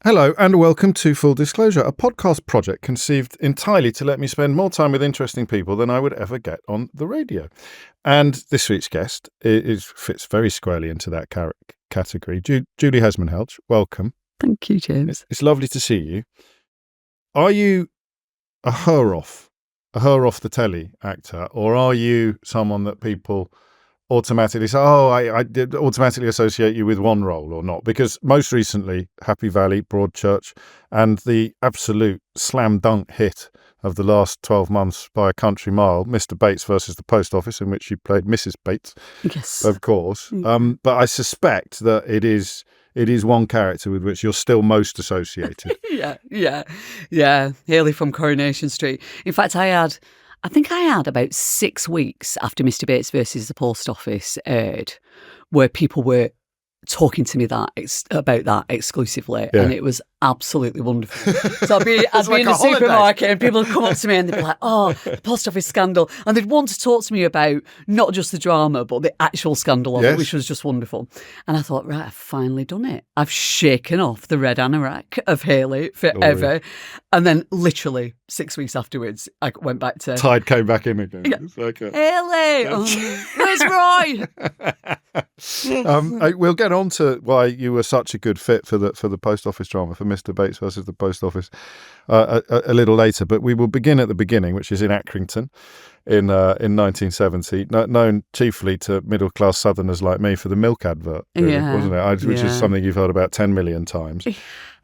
Hello and welcome to Full Disclosure, a podcast project conceived entirely to let me spend more time with interesting people than I would ever get on the radio. And this week's guest fits very squarely into that category. Julie Hesmondhalgh, welcome. Thank you, James. It's lovely to see you. Are you a her-off the telly actor, or are you someone that people automatically say, I did automatically associate you with one role or not? Because most recently, Happy Valley, Broadchurch, and the absolute slam dunk hit of the last 12 months by a country mile, Mr. Bates versus the Post Office, in which you played Mrs. Bates, yes, of course. But I suspect that it is one character with which you're still most associated. Yeah. Hayley from Coronation Street. In fact, I think I had about 6 weeks after Mr. Bates versus the Post Office aired, where people were talking to me about that exclusively, and it was absolutely wonderful. So I'd be in the supermarket and people would come up to me and they'd be like, the Post Office scandal, and they'd want to talk to me about not just the drama but the actual scandal of it, which was just wonderful. And I thought, right, I've finally done it. I've shaken off the red anorak of Hayley forever. And then literally 6 weeks afterwards I went back to tide came back in again. Hayley, where's Roy? We'll get on to why you were such a good fit for the Post Office drama, for Mr. Bates versus the Post Office, a little later. But we will begin at the beginning, which is in Accrington in 1970, known chiefly to middle-class Southerners like me for the milk advert, really, wasn't it? Which is something you've heard about 10 million times.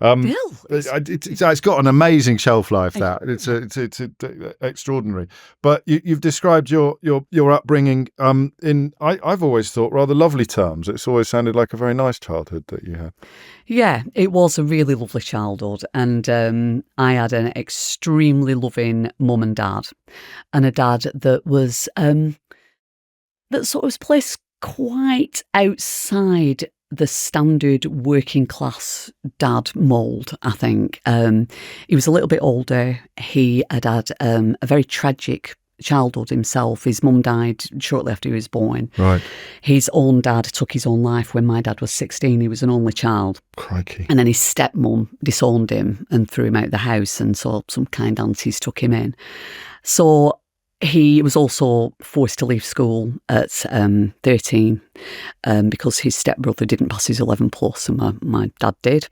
It's got an amazing shelf life. That it's extraordinary. But you've described your upbringing in I've always thought rather lovely terms. It's always sounded like a very nice childhood that you had. Yeah, it was a really lovely childhood, and I had an extremely loving mum and dad, and a dad that was that sort of was placed quite outside the standard working class dad mould, I think. He was a little bit older. He had a very tragic childhood himself. His mum died shortly after he was born. Right. His own dad took his own life when my dad was 16. He was an only child. Crikey. And then his stepmum disowned him and threw him out of the house, and so some kind aunties took him in. So he was also forced to leave school at 13 because his stepbrother didn't pass his 11 plus, and my dad did.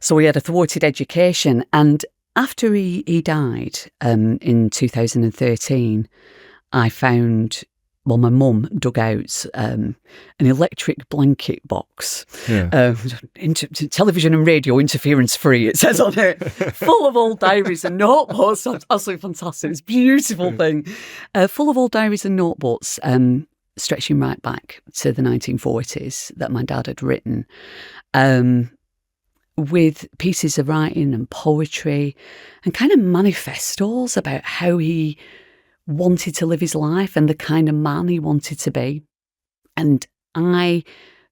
So he had a thwarted education. And after he died in 2013, I found, my mum dug out an electric blanket box, television and radio interference free, it says on it, full of old diaries and notebooks. Absolutely fantastic. It's a beautiful thing. Full of old diaries and notebooks, stretching right back to the 1940s that my dad had written, with pieces of writing and poetry and kind of manifestos about how he wanted to live his life and the kind of man he wanted to be. And I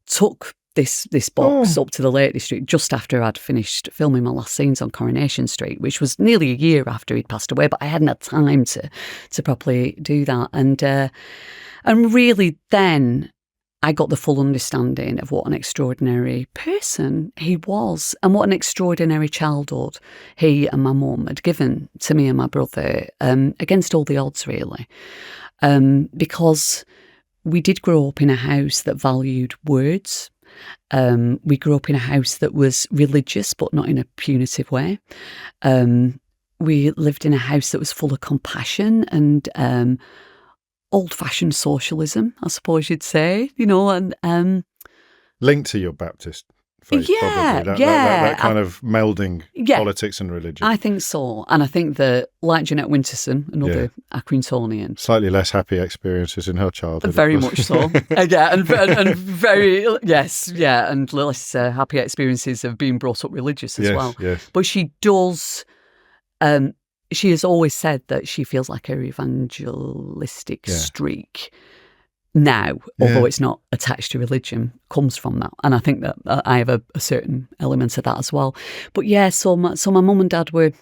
took this box up to the Lake District just after I'd finished filming my last scenes on Coronation Street, which was nearly a year after he'd passed away, but I hadn't had time to properly do that. And really then I got the full understanding of what an extraordinary person he was and what an extraordinary childhood he and my mum had given to me and my brother, against all the odds, really. Because we did grow up in a house that valued words. We grew up in a house that was religious, but not in a punitive way. We lived in a house that was full of compassion and old-fashioned socialism, I suppose you'd say, and linked to your Baptist faith, probably. That kind of melding politics and religion. I think so, and I think that, like Jeanette Winterson, another Accringtonian, slightly less happy experiences in her childhood. Very much so, and very and less happy experiences of being brought up religious as well. Yes. But she does. She has always said that she feels like her evangelistic streak now, although it's not attached to religion, comes from that. And I think that I have a certain element of that as well. But so my mum and dad were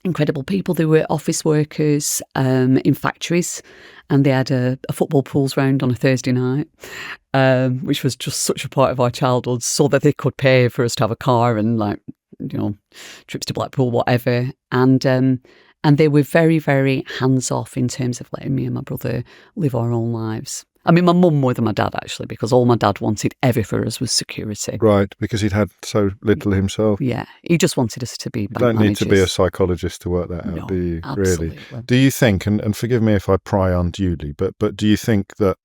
incredible people. They were office workers in factories, and they had a football pools round on a Thursday night, which was just such a part of our childhood, so that they could pay for us to have a car and trips to Blackpool, whatever. And they were very, very hands-off in terms of letting me and my brother live our own lives. I mean, my mum more than my dad, actually, because all my dad wanted ever for us was security. Right, because he'd had so little himself. Yeah, he just wanted us to be bank managers. You don't need to be a psychologist to work that out, do you? Absolutely. Really? Do you think, and forgive me if I pry unduly, but do you think that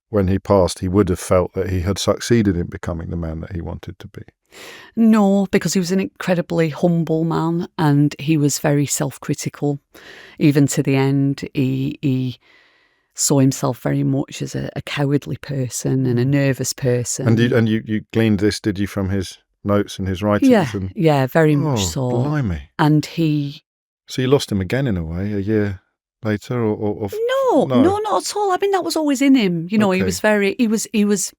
when he passed, he would have felt that he had succeeded in becoming the man that he wanted to be? No, because he was an incredibly humble man, and he was very self-critical. Even to the end, he saw himself very much as a cowardly person and a nervous person. And you gleaned this, did you, from his notes and his writings? Yeah, very much so. Blimey. And So you lost him again in a way, a year later, or No, not at all. I mean, that was always in him. Okay. He was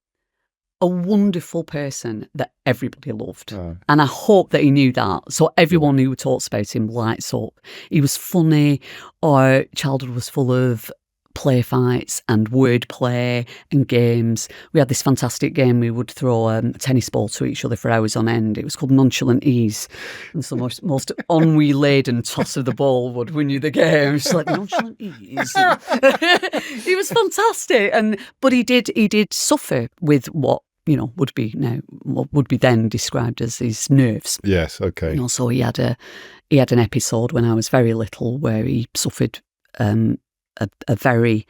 a wonderful person that everybody loved. Oh. And I hope that he knew that. So everyone who talks about him lights up. He was funny. Our childhood was full of play fights and wordplay and games. We had this fantastic game. We would throw a tennis ball to each other for hours on end. It was called Nonchalant Ease. And so most ennui-laden toss of the ball would win you the game. It's like Nonchalant Ease. He was fantastic. But he did suffer with what would be then described as his nerves. Yes, okay. So he had an episode when I was very little where he suffered a very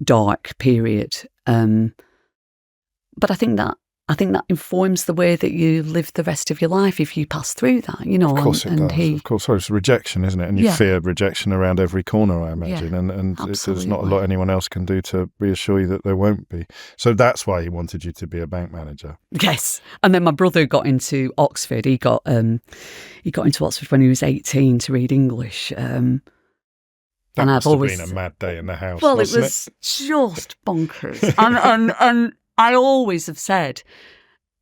dark period. But I think that informs the way that you live the rest of your life if you pass through that, Of course it does. Of course, it's rejection, isn't it? And you fear rejection around every corner, I imagine. And there's not a lot anyone else can do to reassure you that there won't be. So that's why he wanted you to be a bank manager. Yes. And then my brother got into Oxford. He got into Oxford when he was 18 to read English. That must have been a mad day in the house. Well, it was just bonkers. and I always have said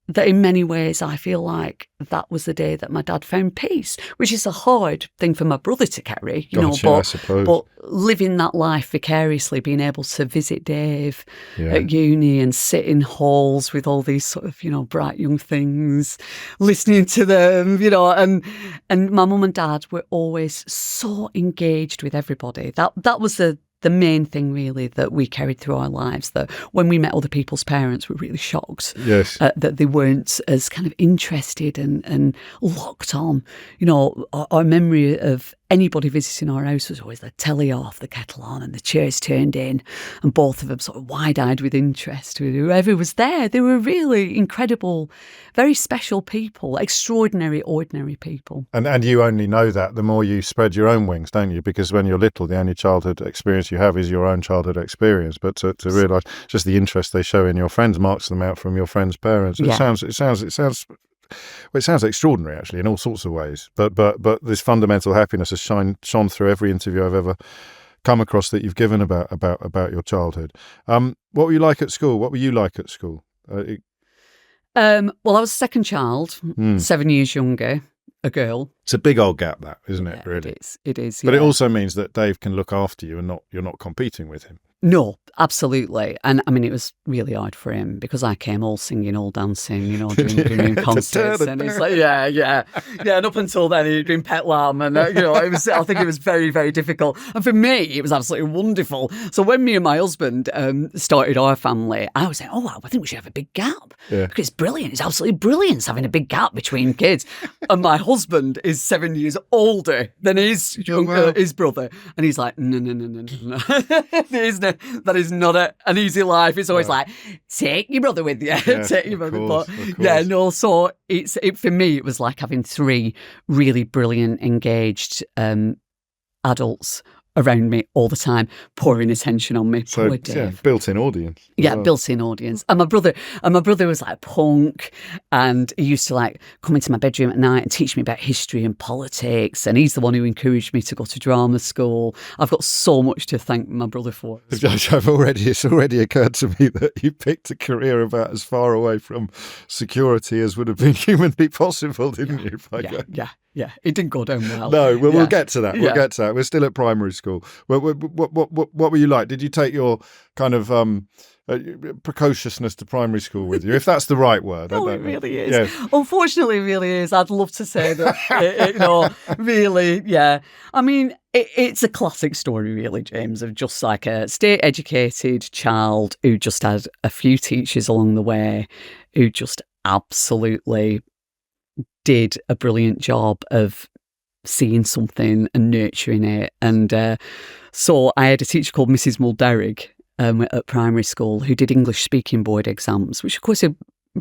that in many ways I feel like that was the day that my dad found peace, which is a hard thing for my brother to carry, I suppose. But living that life vicariously, being able to visit Dave at uni and sit in halls with all these sort of, bright young things, listening to them, and my mum and dad were always so engaged with everybody. That was the main thing, really, that we carried through our lives, that when we met other people's parents, we were really shocked that they weren't as kind of interested and locked on. Our memory of anybody visiting our house was always the telly off, the kettle on, and the chairs turned in, and both of them sort of wide-eyed with interest with whoever was there. They were really incredible, very special people, extraordinary, ordinary people. And you only know that the more you spread your own wings, don't you? Because when you're little, the only childhood experience you have is your own childhood experience. But to realise just the interest they show in your friends marks them out from your friends' parents. It sounds extraordinary, actually, in all sorts of ways. But this fundamental happiness has shone through every interview I've ever come across that you've given about your childhood. What were you like at school? What were you like at school? Well, I was a second child, 7 years younger, a girl. It's a big old gap, that, isn't it? Really, it is. But it also means that Dave can look after you, and you're not competing with him. No, absolutely. And I mean, it was really hard for him because I came all singing, all dancing, during concerts. And it's like, yeah. And up until then, he'd been Pet Lamb. And, I think it was very, very difficult. And for me, it was absolutely wonderful. So when me and my husband started our family, I was saying, I think we should have a big gap. Yeah. Because it's brilliant. It's absolutely brilliant having a big gap between kids. And my husband is 7 years older than his brother. And he's like, no. That is not an easy life. It's always like, take your brother with you. Take your brother. So for me, it was like having three really brilliant, engaged adults around me all the time, pouring attention on me. So, built-in audience. Yeah, built-in audience. And my brother was like punk, and he used to like come into my bedroom at night and teach me about history and politics. And he's the one who encouraged me to go to drama school. I've got so much to thank my brother for. It's already occurred to me that you picked a career about as far away from security as would have been humanly possible, didn't you? Yeah, it didn't go down well. No, we'll get to that. We'll get to that. We're still at primary school. What were you like? Did you take your kind of precociousness to primary school with you, if that's the right word. No, I don't it really know. is. Yes. Unfortunately, it really is. I'd love to say that, really, yeah. I mean, it's a classic story, really, James, of just like a state-educated child who just had a few teachers along the way who just absolutely did a brilliant job of seeing something and nurturing it. And so I had a teacher called Mrs. Mulderrick at primary school who did English speaking board exams, which of course are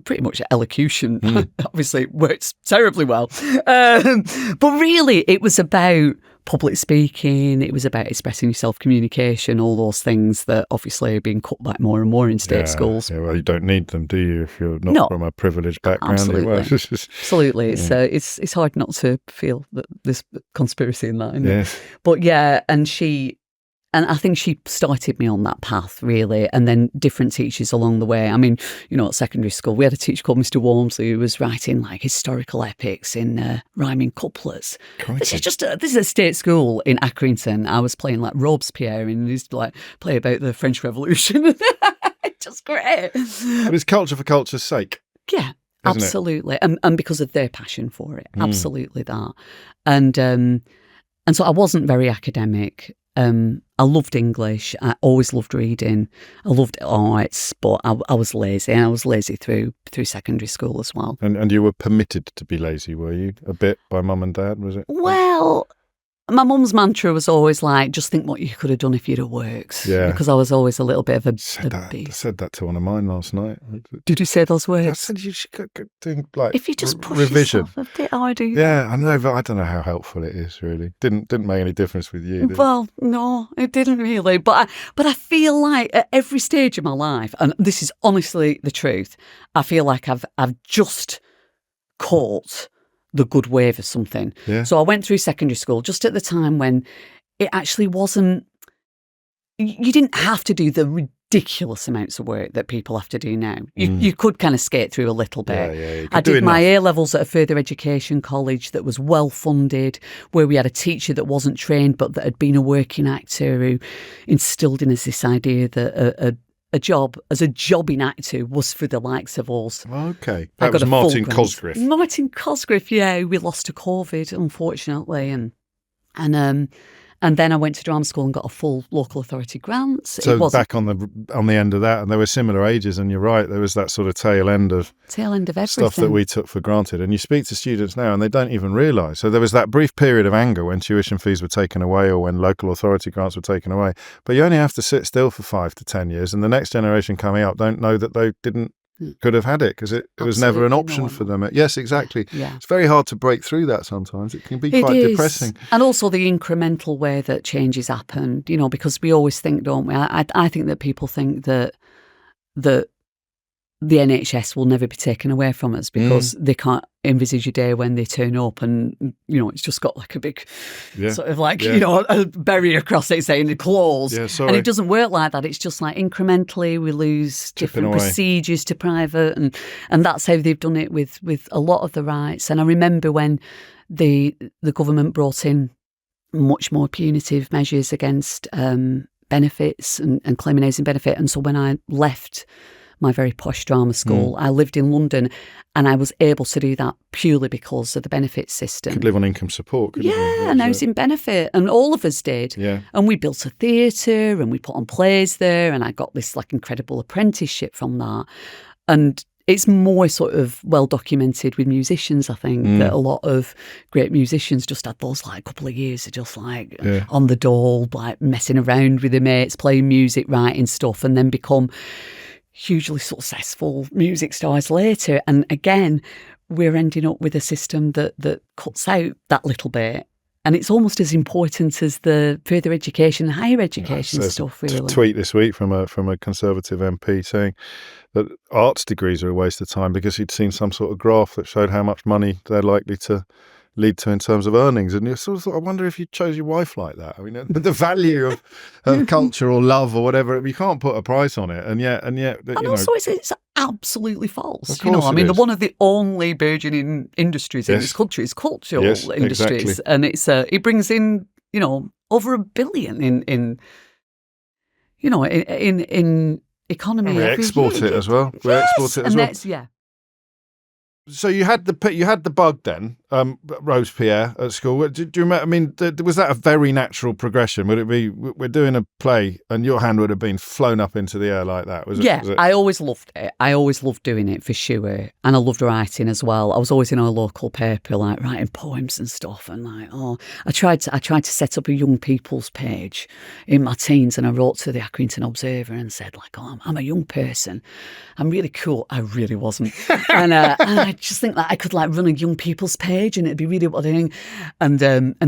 pretty much elocution. Obviously it works terribly well. But really it was about public speaking, it was about expressing yourself, communication, all those things that obviously are being cut back more and more in state schools. Yeah, well, you don't need them, do you, if you're not from a privileged background? Absolutely. Absolutely. It's hard not to feel that there's conspiracy in that, isn't Yes. it? But yeah, and I think she started me on that path, really, and then different teachers along the way. I mean, at secondary school, we had a teacher called Mr. Walmsley who was writing like historical epics in rhyming couplets. This is a state school in Accrington. I was playing like Robespierre and he's like play about the French Revolution. It's just great. But it's culture for culture's sake. Yeah. Absolutely. And because of their passion for it. Absolutely that. And so I wasn't very academic. I loved English. I always loved reading. I loved arts, but I was lazy. And I was lazy through secondary school as well. And you were permitted to be lazy, were you? A bit by mum and dad, was it? Well, my mum's mantra was always like, just think what you could have done if you'd have worked. Yeah. Because I was always a little bit of a I said that to one of mine last night. Did you say those words? I said you should go doing like if you just push revision. Yourself a bit harder. Yeah, I know, but I don't know how helpful it is. Really, didn't make any difference with you. Well, no, it didn't really. But I feel like at every stage of my life, and this is honestly the truth, I feel like I've just caught the good wave of something. Yeah. So I went through secondary school just at the time when it actually wasn't, you didn't have to do the ridiculous amounts of work that people have to do now. You could kind of skate through a little bit. Yeah, I did my A-levels at a further education college that was well funded, where we had a teacher that wasn't trained but that had been a working actor who instilled in us this idea that a job as a jobbing actor was for the likes of us. Okay. That was Martin Cosgriff. Martin Cosgriff, yeah, we lost to COVID, unfortunately. And then I went to drama school and got a full local authority grant. So back on the end of that, and they were similar ages, and you're right, there was that sort of tail end of everything. Stuff that we took for granted. And you speak to students now and they don't even realise. So there was that brief period of anger when tuition fees were taken away or when local authority grants were taken away. But you only have to sit still for 5 to 10 years, and the next generation coming up don't know that they could have had it because it was never an option for them. Yes, exactly. Yeah. It's very hard to break through that sometimes. It can be quite depressing. And also the incremental way that changes happen, because we always think, don't we? I think that people think that the NHS will never be taken away from us because they can't envisage a day when they turn up and, it's just got like a big sort of like, a barrier across it saying it closed. Yeah, sorry. And it doesn't work like that. It's just like incrementally we lose different procedures to private and that's how they've done it with a lot of the rights. And I remember when the government brought in much more punitive measures against benefits and claiming housing benefit. And so when I left my very posh drama school, I lived in London and I was able to do that purely because of the benefit system. Could live on income support, couldn't you? Yeah, and housing benefit, and all of us did. Yeah. And we built a theatre and we put on plays there and I got this like incredible apprenticeship from that. And it's more sort of well documented with musicians, I think, that a lot of great musicians just had those like couple of years of just like on the dole, like messing around with their mates, playing music, writing stuff, and then become hugely successful music stars later. And again, we're ending up with a system that cuts out that little bit. And it's almost as important as the further education, higher education stuff, really. A tweet this week from a Conservative MP saying that arts degrees are a waste of time because he'd seen some sort of graph that showed how much money they're likely to lead to in terms of earnings. And you sort of thought, I wonder if you chose your wife like that. I mean, the value of culture or love or whatever, you can't put a price on it. And yet, also it's absolutely false. Of course I mean, one of the only burgeoning industries in this country is cultural industries. Exactly. And it brings in, over $1 billion in economy. We every export year. it as well. We Yes, export it as and well. that's, yeah. So you had the bug then, Robespierre at school. Do you remember? I mean, was that a very natural progression? Would it be we're doing a play and your hand would have been flown up into the air like that? Was Yeah, it? I always loved it. I always loved doing it for sure, and I loved writing as well. I was always in our local paper, like writing poems and stuff. And like, I tried to set up a young people's page in my teens, and I wrote to the Accrington Observer and said, like, I'm a young person. I'm really cool. I really wasn't, and I just think that I could like run a young people's page and it'd be really what I'm doing. And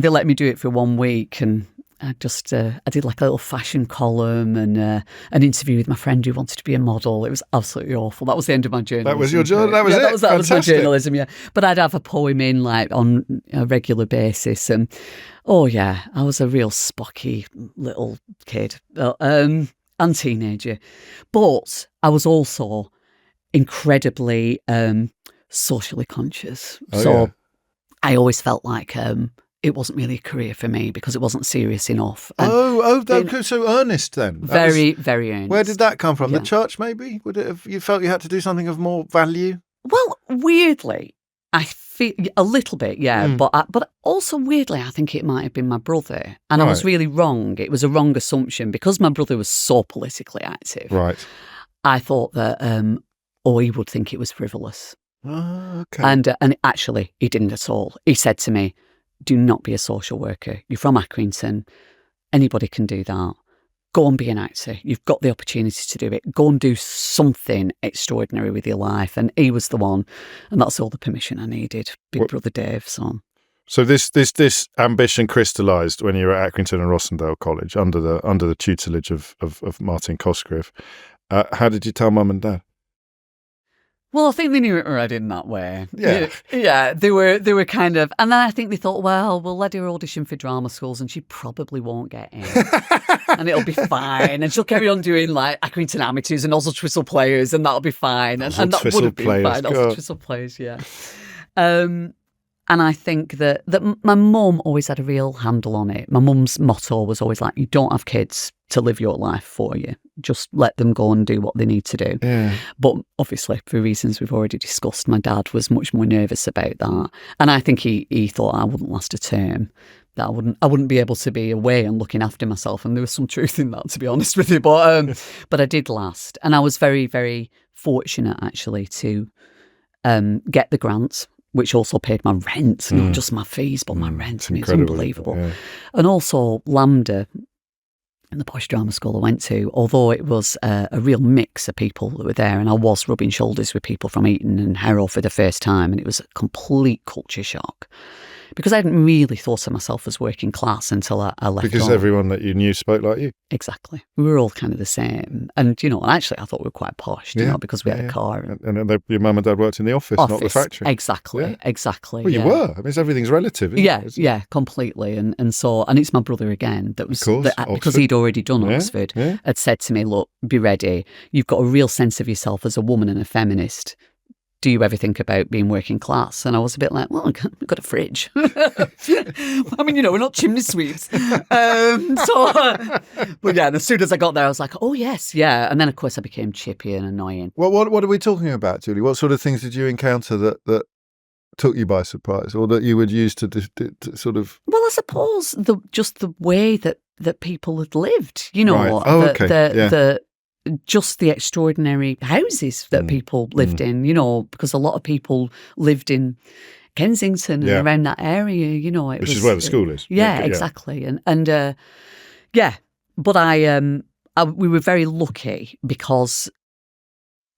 they let me do it for 1 week, and I just I did like a little fashion column and an interview with my friend who wanted to be a model. It was absolutely awful. That was the end of my journalism. That was your journal. That was it. That was my journalism. Yeah, but I'd have a poem in like on a regular basis, and I was a real spocky little kid and teenager. But I was also incredibly socially conscious. I always felt like it wasn't really a career for me because it wasn't serious enough. And So earnest then. Very earnest. Where did that come from? Yeah. The church, maybe? Would it have? You felt you had to do something of more value? Well, weirdly, I feel a little bit, yeah. But also weirdly, I think it might have been my brother, and I was really wrong. It was a wrong assumption because my brother was so politically active. Right. I thought that he would think it was frivolous. Oh, okay. And actually, he didn't at all. He said to me, "Do not be a social worker. You're from Accrington. Anybody can do that. Go and be an actor. You've got the opportunity to do it. Go and do something extraordinary with your life." And he was the one. And that's all the permission I needed. Big Brother Dave. So this ambition crystallised when you were at Accrington and Rossendale College under the tutelage of Martin Cosgrave. How did you tell Mum and Dad? Well, I think they knew it already in that way. Yeah. Yeah, they were kind of, and then I think they thought, well, we'll let her audition for drama schools and she probably won't get in. And it'll be fine. And she'll carry on doing like Accrington Amateurs and Oswald Twistle Players, and that'll be fine. And that would have been fine. Oswald Twistle Players, yeah. And I think that my mum always had a real handle on it. My mum's motto was always like, you don't have kids to live your life for you. Just let them go and do what they need to do. Yeah. But obviously, for reasons we've already discussed, my dad was much more nervous about that. And I think he thought I wouldn't last a term, that I wouldn't be able to be away and looking after myself. And there was some truth in that, to be honest with you. But I did last. And I was very, very fortunate, actually, to get the grants, which also paid my rent, not just my fees, but my rent. And it was unbelievable. Yeah. And also LAMDA, in the posh drama school I went to, although it was a real mix of people that were there, and I was rubbing shoulders with people from Eton and Harrow for the first time, and it was a complete culture shock. Because I hadn't really thought of myself as working class until I left Because home. Everyone that you knew spoke like you. Exactly. We were all kind of the same. And, and actually I thought we were quite posh, because we had a car. And your mum and dad worked in the office, not the factory. Exactly. Well, you were. I mean, everything's relative, isn't it? Yeah, completely. And it's my brother again that was, because he'd already done Oxford, had said to me, look, be ready. You've got a real sense of yourself as a woman and a feminist. Do you ever think about being working class? And I was a bit like, well, I've got a fridge. I mean, we're not chimney sweeps. But yeah, and as soon as I got there, I was like, oh, yes, yeah. And then, of course, I became chippy and annoying. Well, what are we talking about, Julie? What sort of things did you encounter that took you by surprise, or that you would use to sort of... Well, I suppose just the way that people had lived, Right. Just the extraordinary houses that people lived in, because a lot of people lived in Kensington and around that area, Which is where the school is. Yeah, exactly. And but we were very lucky because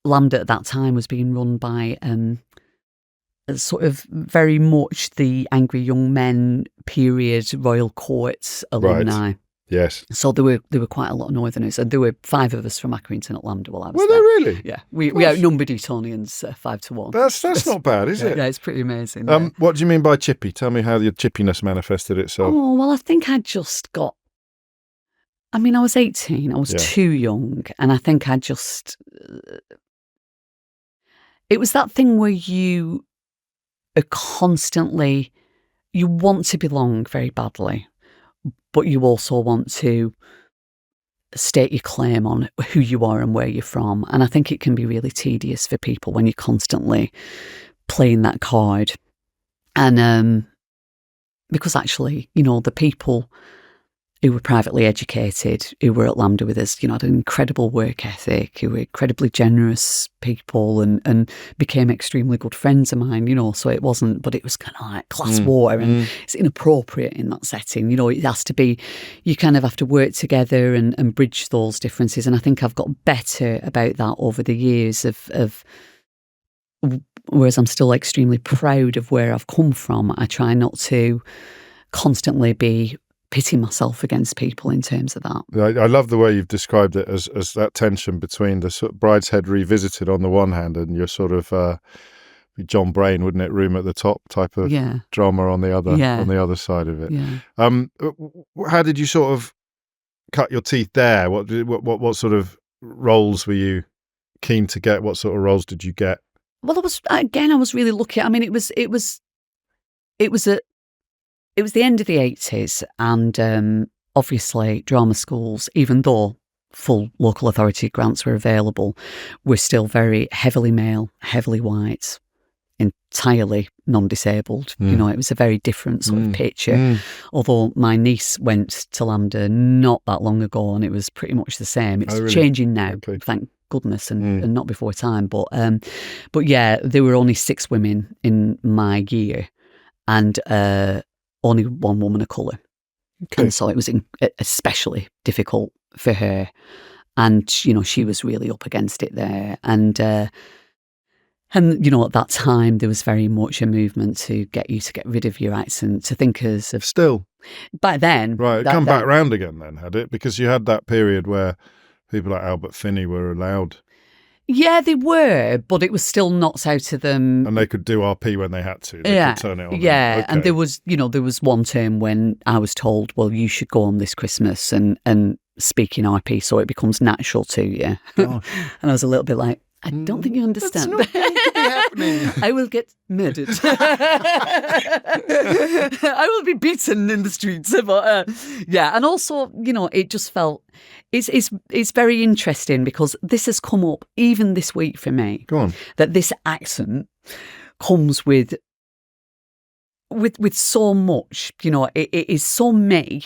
LAMDA at that time was being run by sort of very much the angry young men period Royal Court alumni. Right. Yes. So there were quite a lot of Northerners, and there were 5 of us from Accrington at LAMDA while I was there. Were there really? Yeah. We outnumbered Etonians 5-1. That's not bad, is it? Yeah, it's pretty amazing. What do you mean by chippy? Tell me how your chippiness manifested itself. Oh, well, I think I just got... I mean, I was 18. I was too young, and I think I just... It was that thing where you are constantly... You want to belong very badly, but you also want to state your claim on who you are and where you're from. And I think it can be really tedious for people when you're constantly playing that card. And because actually, the people who were privately educated, who were at Lambda with us, had an incredible work ethic, who were incredibly generous people and became extremely good friends of mine, so it wasn't, but it was kind of like class war, and it's inappropriate in that setting. It has to be, you kind of have to work together and bridge those differences. And I think I've got better about that over the years of whereas I'm still extremely proud of where I've come from. I try not to constantly be pitting myself against people in terms of that. I love the way you've described it as that tension between the sort of Brideshead Revisited on the one hand and your sort of John Brain, wouldn't it, Room at the Top type of drama on the other side of it. How did you sort of cut your teeth there? What sort of roles were you keen to get? What sort of roles did you get? Well, I was really lucky. I mean, it was the end of the 80s, and obviously drama schools, even though full local authority grants were available, were still very heavily male, heavily white, entirely non-disabled. It was a very different sort of picture. Although my niece went to Lambda not that long ago, and it was pretty much the same. It's changing now, thank goodness, and not before time. But yeah, there were only 6 women in my year, and only 1 woman of colour. And so it was especially difficult for her. And, she was really up against it there. And at that time, there was very much a movement to get you to get rid of your accent, to thinkers of... Still? Back then. Right, come back round again then, had it? Because you had that period where people like Albert Finney were allowed... Yeah, they were, but it was still knocked out of them. And they could do RP when they had to. They could turn it on. Yeah, and there was one term when I was told, well, you should go on this Christmas and speak in RP so it becomes natural to you. And I was a little bit like, I don't think you understand. That's not going to be happening. I will get murdered. I will be beaten in the streets. But, and also, it just felt... It's very interesting because this has come up even this week for me. Go on. That this accent comes with so much, it is so me,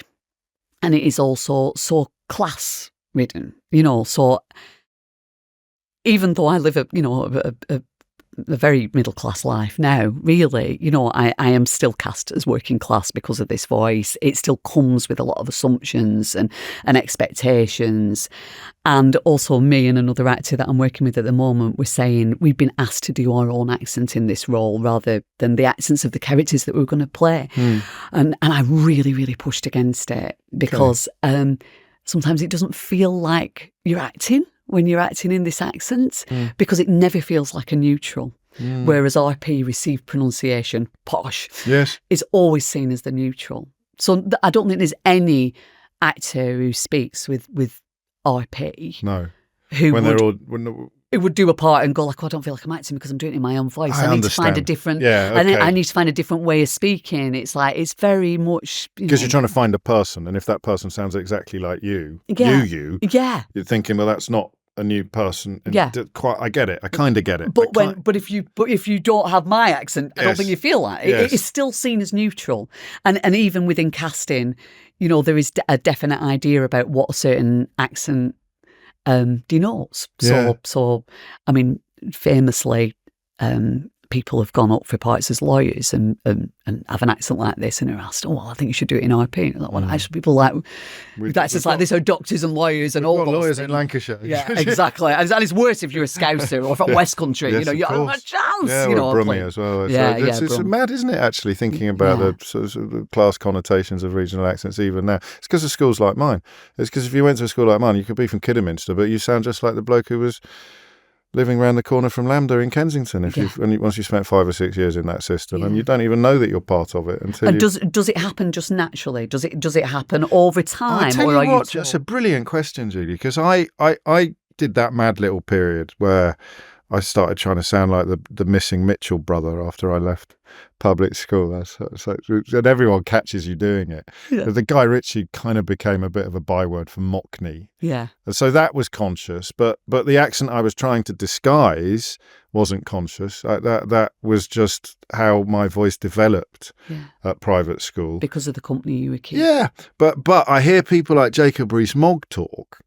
and it is also so class ridden, so even though I live a very middle-class life now, really, I am still cast as working class because of this voice. It still comes with a lot of assumptions and expectations. And also me and another actor that I'm working with at the moment, we're saying we've been asked to do our own accent in this role rather than the accents of the characters that we were going to play. And I really, really pushed against it because sometimes it doesn't feel like you're acting when you're acting in this accent because it never feels like a neutral. Whereas RP, received pronunciation, posh, is always seen as the neutral. So I don't think there's any actor who speaks with RP. No. Who would do a part and go like, oh, I don't feel like I'm acting because I'm doing it in my own voice. I need to find a different. I need to find a different way of speaking. It's like it's very much because you're trying to find a person, and if that person sounds exactly like you, you're thinking, well, that's not a new person. And I get it. I kind of get it. But if you don't have my accent, I don't think you feel like it. It's still seen as neutral, and even within casting, there is a definite idea about what a certain accent denotes. So I mean, famously, people have gone up for parts as lawyers and have an accent like this and are asked, oh, well, I think you should do it in RP. Like, well, actually, people with accents like this are doctors and lawyers and all those lawyers things. In Lancashire. Yeah, exactly. And it's worse if you're a Scouser or from West Country. You haven't got a chance. Yeah, or Brummie as well. It's mad, isn't it, actually, thinking about the sort of class connotations of regional accents even now. It's because of schools like mine. It's because if you went to a school like mine, you could be from Kidderminster, but you sound just like the bloke who was living round the corner from Lambda in Kensington. Once you spent 5 or 6 years in that system, and you don't even know that you're part of it until. And does it happen just naturally? Does it happen over time? I tell you what, that's a brilliant question, Julie, because I did that mad little period where I started trying to sound like the missing Mitchell brother after I left public school. And everyone catches you doing it. Yeah. The Guy Ritchie kind of became a bit of a byword for Mockney. Yeah. So that was conscious, but the accent I was trying to disguise wasn't conscious. That was just how my voice developed at private school. Because of the company you were keeping. Yeah, but I hear people like Jacob Rees-Mogg talk,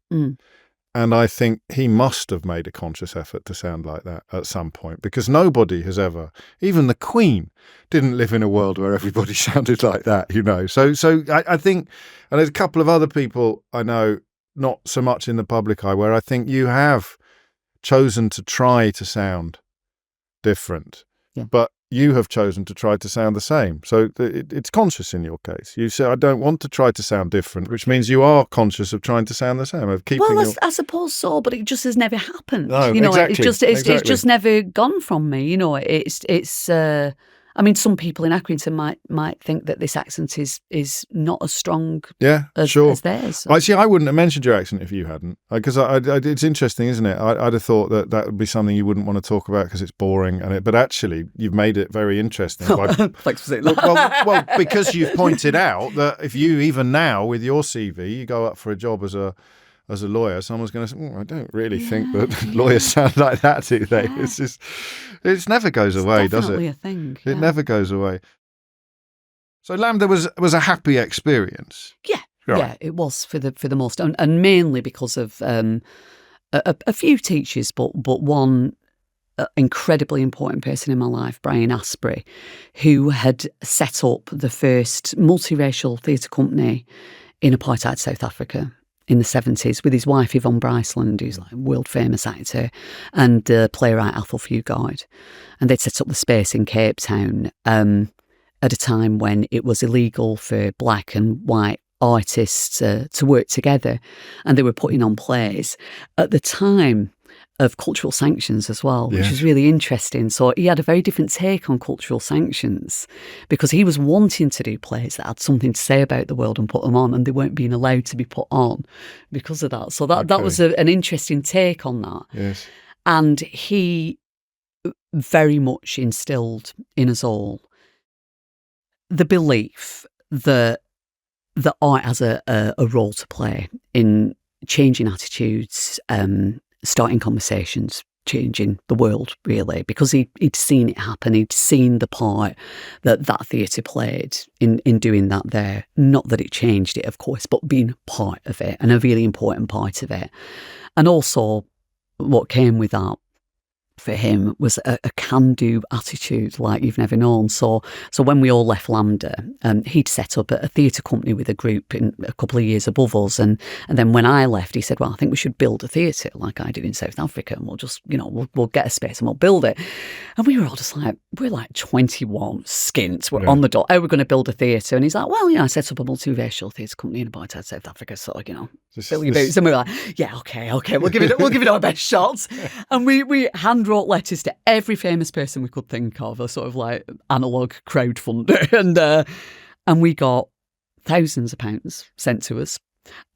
and I think he must have made a conscious effort to sound like that at some point, because nobody has ever, even the Queen, didn't live in a world where everybody sounded like that, you know. So I think, and there's a couple of other people I know, not so much in the public eye, where I think you have chosen to try to sound different, but you have chosen to try to sound the same. So it's conscious in your case. You say, I don't want to try to sound different, which means you are conscious of trying to sound the same, of keeping I suppose so, but it just has never happened. No, you know, exactly, it's just never gone from me. You know, it's I mean, some people in Accrington might think that this accent is not as strong as theirs. So. I wouldn't have mentioned your accent if you hadn't, because it's interesting, isn't it? I'd have thought that would be something you wouldn't want to talk about because it's boring, but actually you've made it very interesting. Thanks for saying that. Well, because you've pointed out that if you, even now with your CV, you go up for a job as a lawyer, someone's going to say, I don't really think that lawyers sound like that, do they? Yeah. It's just, it never goes away, does it? Definitely a thing. Yeah. It never goes away. So Lambda was a happy experience. Yeah, right. Yeah, it was for the most, and mainly because of a few teachers, but one incredibly important person in my life, Brian Asprey, who had set up the first multiracial theatre company in apartheid South Africa in the 70s with his wife Yvonne Bryceland, who's like a world famous actor, and playwright Athol Fugard. And they'd set up the space in Cape Town at a time when it was illegal for black and white artists to work together, and they were putting on plays at the time of cultural sanctions as well, which is really interesting. So he had a very different take on cultural sanctions because he was wanting to do plays that had something to say about the world and put them on, and they weren't being allowed to be put on because of that. So that was an interesting take on that. Yes. And he very much instilled in us all the belief that art has a role to play in changing attitudes, starting conversations, changing the world, really, because he'd seen it happen. He'd seen the part that theatre played in doing that there. Not that it changed it, of course, but being part of it, and a really important part of it. And also what came with that for him was a can-do attitude like you've never known. So when we all left Lambda, he'd set up a theatre company with a group in a couple of years above us, and then when I left, he said, well, I think we should build a theatre like I do in South Africa, and we'll just, we'll get a space and we'll build it. And we were all just like, we're like 21, skint, we're on the dot, how are we going to build a theatre? And he's like, well, I set up a multiracial theatre company in apartheid South Africa, so, fill your boots. And we were like, yeah, okay, we'll give it our best shots. And we hand wrote letters to every famous person we could think of, a sort of like analogue crowdfunder, and we got thousands of pounds sent to us,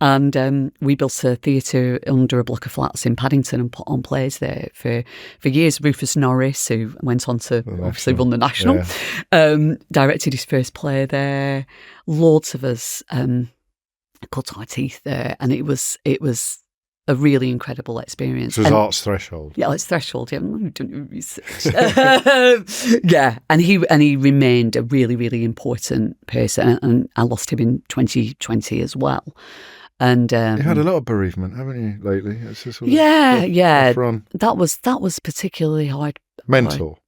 and we built a theatre under a block of flats in Paddington and put on plays there for years. Rufus Norris, who went on to obviously run the National, directed his first play there. Loads of us cut our teeth there, and it was a really incredible experience. This was Art's Threshold. Yeah, it's Threshold. Yeah, we've done research. Yeah, and he remained a really, really important person, and I lost him in 2020 as well. And you had a lot of bereavement, haven't you, lately? It's just rough run. That was particularly hard. Mental,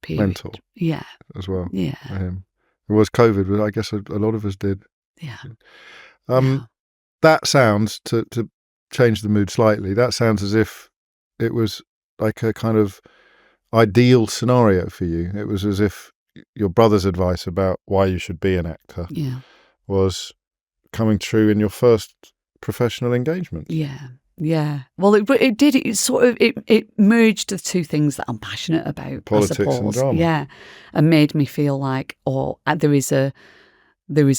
yeah, as well. Yeah, it was COVID, but I guess a lot of us did. Yeah. That sounds to change the mood slightly. That sounds as if it was like a kind of ideal scenario for you. It was as if your brother's advice about why you should be an actor was coming true in your first professional engagement. Yeah. Well, it did. It sort of it merged the two things that I'm passionate about. Politics and drama. Yeah, and made me feel like, there is a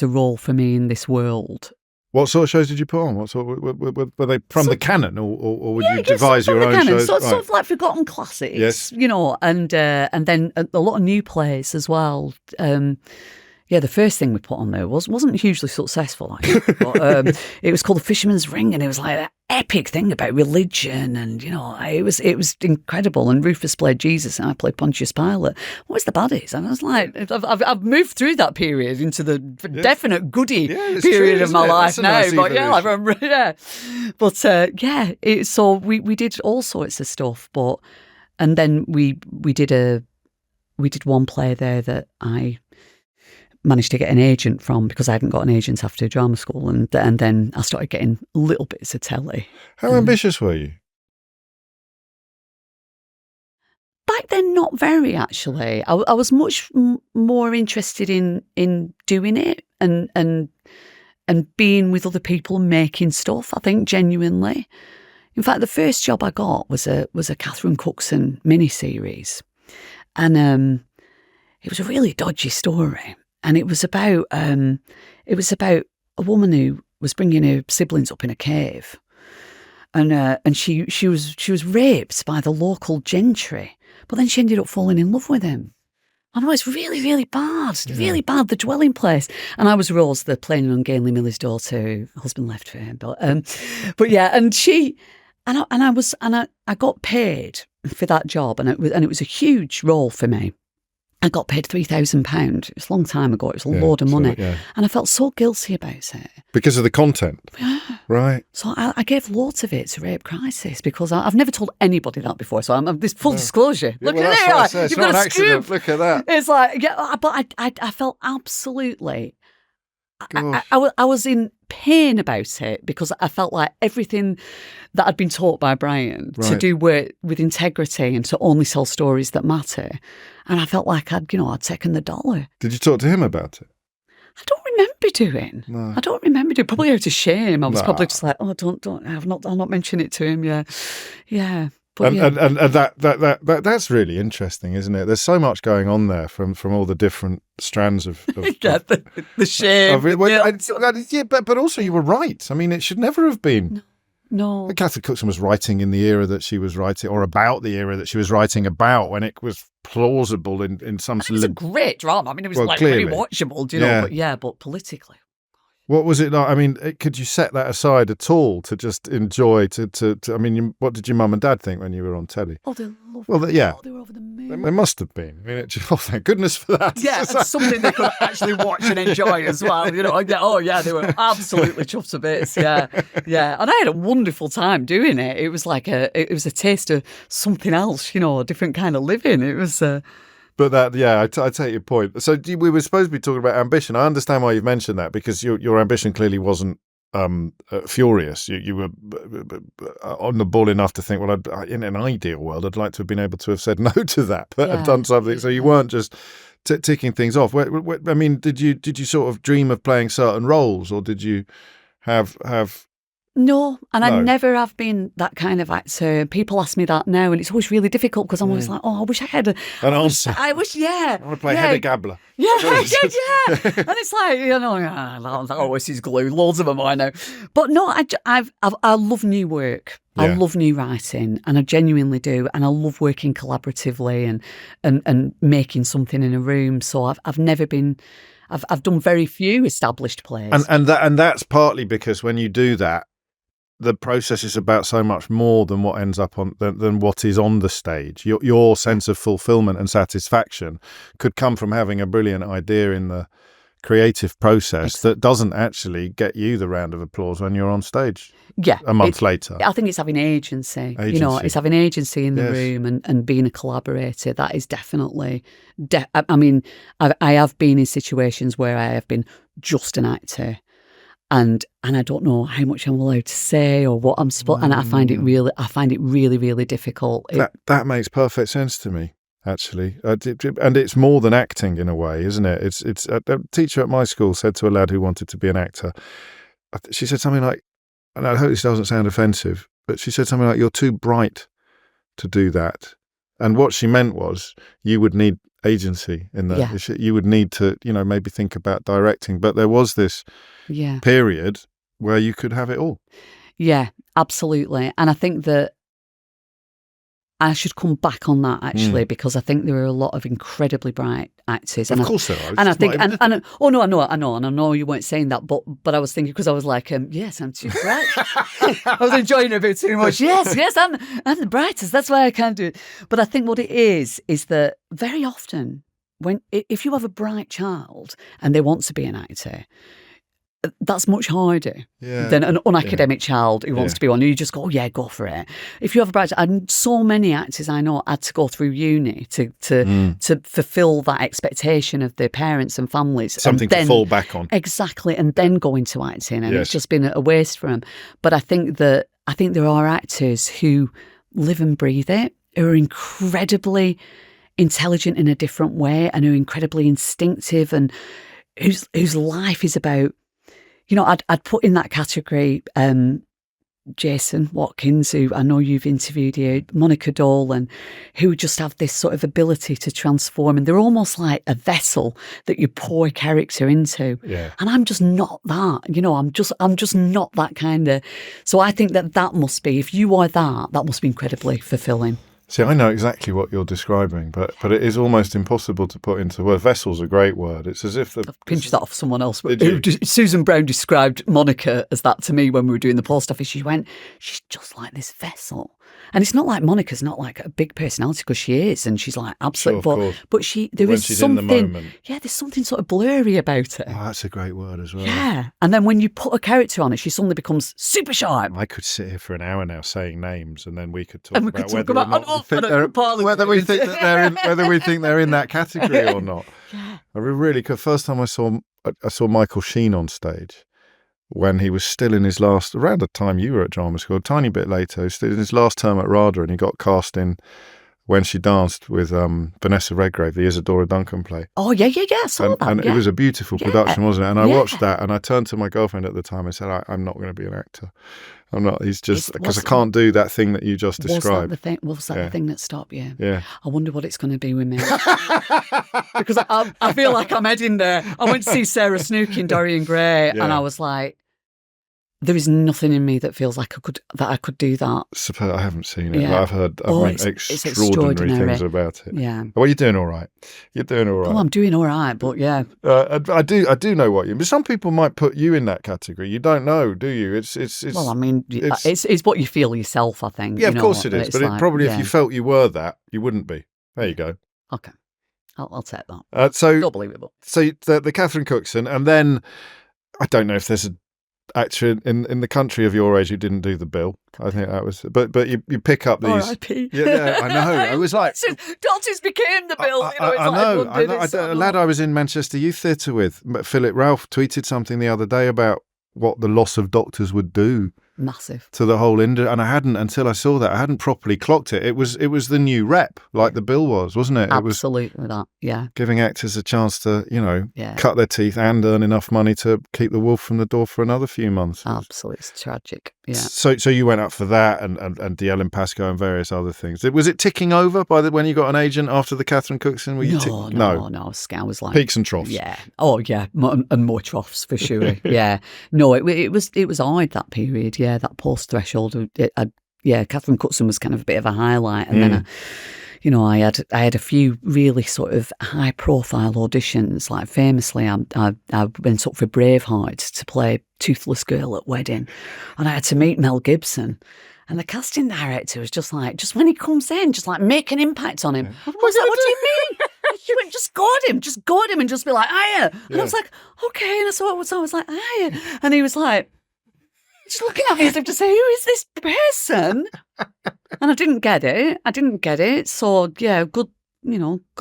role for me in this world. What sort of shows did you put on? What sort were they from the canon, or would you devise your own canon, shows? sort of like forgotten classics, Yes. And then a lot of new plays as well. The first thing we put on there wasn't hugely successful, actually, but it was called The Fisherman's Ring, and it was like an epic thing about religion, and it was incredible. And Rufus played Jesus, and I played Pontius Pilate. What was the baddies? And I was like, I've moved through that period into the definite goodie period of my life now. Nice but so we did all sorts of stuff, and then we did one play there that I managed to get an agent from, because I hadn't got an agent after drama school, and then I started getting little bits of telly. How ambitious were you? Back then, not very, actually. I was much more interested in doing it and being with other people and making stuff, I think, genuinely. In fact, the first job I got was a Catherine Cookson miniseries, and it was a really dodgy story. And it was about a woman who was bringing her siblings up in a cave, and she was raped by the local gentry, but then she ended up falling in love with him. I know, it's really, really bad, really bad. The dwelling place, and I was Rose, the plain and ungainly miller's daughter, who her husband left for him. But yeah, and I got paid for that job, and it was a huge role for me. I got paid £3,000. It was a long time ago. It was a load of money. And I felt so guilty about it. Because of the content? Yeah. Right. So I gave loads of it to Rape Crisis, because I've never told anybody that before. So I'm this full disclosure. Look at it. You've got an accident. Look at that. It's like, but I felt absolutely... I was in pain about it, because I felt like everything that I'd been taught by Brian to do work with integrity and to only tell stories that matter, and I felt like I'd taken the dollar. Did you talk to him about it? I don't remember doing. No. I don't remember doing. Probably out of shame. I was probably just like, don't. I'll not mention it to him. Yeah. But and that's really interesting, isn't it? There's so much going on there from all the different strands of the shame. But also you were right. I mean, it should never have been. No. Catherine Cookson was writing in the era that she was writing, or about the era that she was writing about, when it was plausible in some sort of... It was a great drama. I mean, it was very watchable, but politically. What was it like? I mean, could you set that aside at all to just enjoy? I mean, what did your mum and dad think when you were on telly? Oh, they loved it. They were over the moon. They must have been. I mean, thank goodness for that. Yeah, it's something they could actually watch and enjoy as well. They were absolutely chuffed to bits. Yeah. And I had a wonderful time doing it. It was like a taste of something else, a different kind of living. It was. But I take your point. So we were supposed to be talking about ambition. I understand why you've mentioned that, because your ambition clearly wasn't furious. You were on the ball enough to think, well, in an ideal world, I'd like to have been able to have said no to that, but have done something. So you weren't just ticking things off. I mean, did you sort of dream of playing certain roles, or did you have... No, I never have been that kind of actor. People ask me that now, and it's always really difficult, because I'm always like, I wish I had an answer. I wish, I want to play Hedda Gabler. Yeah. And it's like, that always is glue. Loads of them I know. But no, I love new work. I love new writing, and I genuinely do. And I love working collaboratively and making something in a room. So I've never been... I've done very few established plays. And that's partly because when you do that, the process is about so much more than what ends up than what is on the stage. Your sense of fulfillment and satisfaction could come from having a brilliant idea in the creative process that doesn't actually get you the round of applause when you're on stage a month later. I think it's having agency. It's having agency in the room and being a collaborator. That is definitely... I mean, I have been in situations where I have been just an actor, and I don't know how much I'm allowed to say or what I'm supposed... And I find it really, really difficult. That makes perfect sense to me, actually. And it's more than acting in a way, isn't it? It's a teacher at my school said to a lad who wanted to be an actor, she said something like, and I hope this doesn't sound offensive, but she said something like, "You're too bright to do that." And what she meant was, you would need agency in that. Yeah. You would need to, maybe think about directing. But there was this period where you could have it all. Yeah, absolutely. And I think that I should come back on that actually, because I think there are a lot of incredibly bright actors. Of course there are. And I think, and I know you weren't saying that, but I was thinking, because I was like, yes, I'm too bright. I was enjoying it a bit too much. Yes, I'm the brightest. That's why I can't do it. But I think what it is that very often if you have a bright child and they want to be an actor, that's much harder than an unacademic child who wants to be one. You just go, oh yeah, go for it. If you have a bright, and so many actors I know had to go through uni to fulfil that expectation of their parents and families. Something to fall back on. Exactly, and then go into acting, and it's just been a waste for them. But I think there are actors who live and breathe it, who are incredibly intelligent in a different way, and who are incredibly instinctive, and whose life is about. I'd put in that category Jason Watkins, who I know you've interviewed here, Monica Dolan, who just have this sort of ability to transform, and they're almost like a vessel that you pour a character into. Yeah. And I'm just not that. I'm just not that kind of. So I think that must be, if you are that must be incredibly fulfilling. See, I know exactly what you're describing, but it is almost impossible to put into words. Vessel's a great word. It's as if I've pinched that off someone else. Did Susan Brown described Monica as that to me when we were doing the post office. She went, she's just like this vessel. And it's not like Monica's not like a big personality, because she is, and she's like absolute. Sure, but there is something. In the moment. Yeah, there's something sort of blurry about her. Oh, that's a great word as well. Yeah, and then when you put a character on it, she suddenly becomes super sharp. I could sit here for an hour now saying names, and then we could talk and we about could talk whether we think they're in that category or not. Yeah. I really could. First time I saw Michael Sheen on stage, when he was still in his around the time you were at drama school, a tiny bit later, he was still in his last term at RADA, and he got cast in When She Danced with Vanessa Redgrave, the Isadora Duncan play. Oh, yeah, I saw that. And it was a beautiful production, wasn't it? And I Yeah. watched that, and I turned to my girlfriend at the time and said, I'm not going to be an actor. I'm not. He's just, because I can't do that thing that you just described. Was that the thing that stopped you? Yeah. I wonder what it's going to be with me. Because I feel like I'm heading there. I went to see Sarah Snook in Dorian Gray, and I was like, there is nothing in me that feels like I could do that. I haven't seen it, Yeah. but I've heard extraordinary things about it. Yeah. Well, you're doing all right. You're doing all right. Well, I'm doing all right, but yeah. I do know what you mean. But some people might put you in that category. You don't know, do you? It's well, I mean, it's what you feel yourself, I think. Yeah, of course it is. But if you felt you were that, you wouldn't be. There you go. Okay. I'll take that. Not believable. So the Catherine Cookson, and then I don't know if there's an actor in the country of your age who didn't do the bill. I think that was, but you pick up these. R.I.P. Yeah, I know. I was like, doctors became the bill. I know. A lad I was in Manchester Youth Theatre with, Philip Ralph, tweeted something the other day about what the loss of doctors would do. Massive. To the whole industry, and I hadn't, until I saw that, I hadn't properly clocked it. It was the new rep, like the bill was, wasn't it? Absolutely that, yeah. Giving actors a chance to, cut their teeth and earn enough money to keep the wolf from the door for another few months. Absolutely, it's tragic. Yeah. So you went up for that, and the Ellen Pascoe and various other things. Was it ticking over when you got an agent after the Catherine Cookson? No. I was like peaks and troughs. Yeah. Oh yeah, and more troughs for sure. Yeah. No, it was odd, that period. Yeah, that post threshold. Catherine Cookson was kind of a bit of a highlight, and then I had a few really sort of high profile auditions. Like famously, I went up for Braveheart to play Toothless Girl at Wedding, and I had to meet Mel Gibson. And the casting director was just like, just when he comes in, just like make an impact on him. I was like, what do you mean? She went, just guard him and just be like, hiya. And I was like, okay. And I was like, hiya. And he was like, just looking at me as if to say, who is this person? And I didn't get it. So yeah, good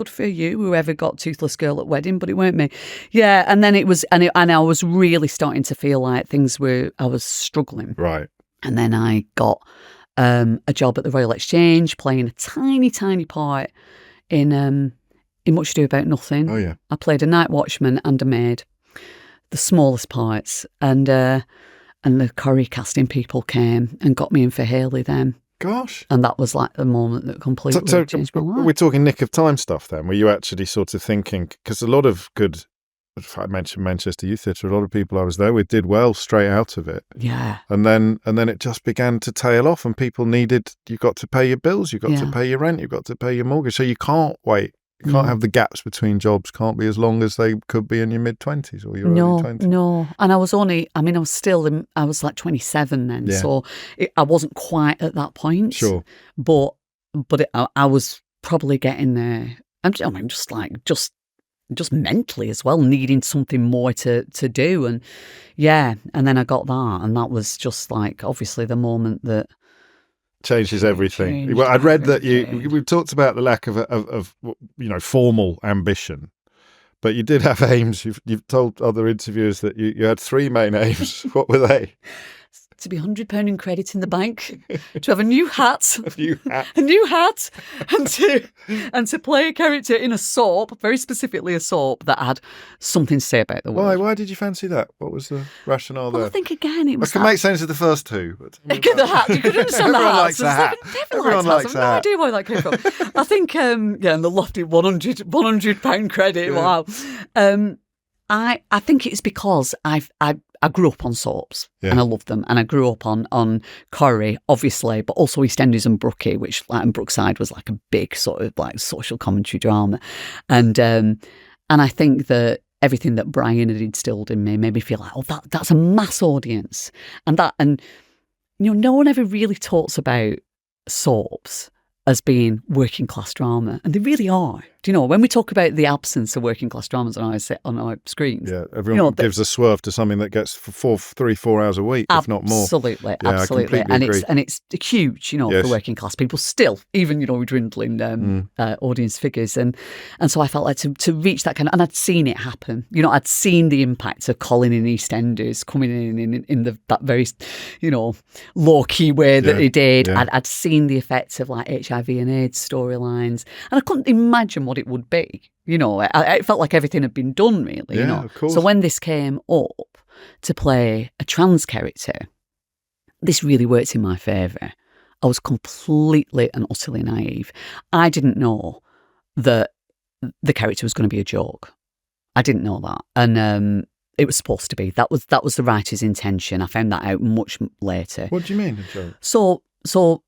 for you, whoever got Toothless Girl at Wedding, but it weren't me. Yeah, and then it was, and I was really starting to feel like I was struggling. Right. And then I got a job at the Royal Exchange, playing a tiny, tiny part in Much Ado About Nothing. Oh yeah. I played a night watchman and a maid, the smallest parts, and the Corrie casting people came and got me in for Hayley then. Gosh. And that was like the moment that completely changed my life. We're talking nick of time stuff then. Were you actually sort of thinking, because a lot of good I mentioned Manchester Youth Theatre. A lot of people I was there with did well straight out of it. Yeah. And then it just began to tail off, and people you got to pay your bills, you got to pay your rent, you got to pay your mortgage. So you can't wait. You can't have the gaps between jobs, can't be as long as they could be in your mid-20s or your early 20s. No. And I was like 27 then, so I wasn't quite at that point. Sure. But I was probably getting there. I mean, just mentally as well, needing something more to do. And and then I got that, and that was just like, obviously, the moment that changes everything. Well, I'd read that we've talked about the lack of formal ambition, but you did have aims. You've told other interviewers that you had 3 main aims. What were they? To be £100 in credit in the bank, to have a new hat, and to play a character in a soap, very specifically a soap that had something to say about the world. Why did you fancy that? What was the rationale there? I think again it was. I can make sense of the first 2. But the hat. You could understand Everyone the likes a hat. Everyone likes a hat. I have no idea where that came from. I think and the lofty £100 credit. Yeah. Wow. I think it's because I grew up on soaps and I loved them, and I grew up on Corrie, obviously, but also EastEnders and Brookie, which and Brookside was like a big sort of like social commentary drama, and I think that everything that Brian had instilled in me made me feel like, that's a mass audience, and no one ever really talks about soaps as being working class drama, and they really are. Do you know, when we talk about the absence of working class dramas on our screens, everyone gives a swerve to something that gets for 3-4 hours a week, if not more. Absolutely, and it's huge, for working class people still, even with dwindling audience figures, and so I felt like to reach that kind of, and I'd seen it happen. I'd seen the impact of Colin in EastEnders coming in that very low key way that he did. Yeah. I'd seen the effects of like HIV and AIDS storylines, and I couldn't imagine what it would be. It felt like everything had been done, really. Of course. So when this came up to play a trans character, this really worked in my favour. I was completely and utterly naive. I didn't know that the character was going to be a joke. I didn't know that, and it was supposed to be. That was the writer's intention. I found that out much later. What do you mean, a joke? So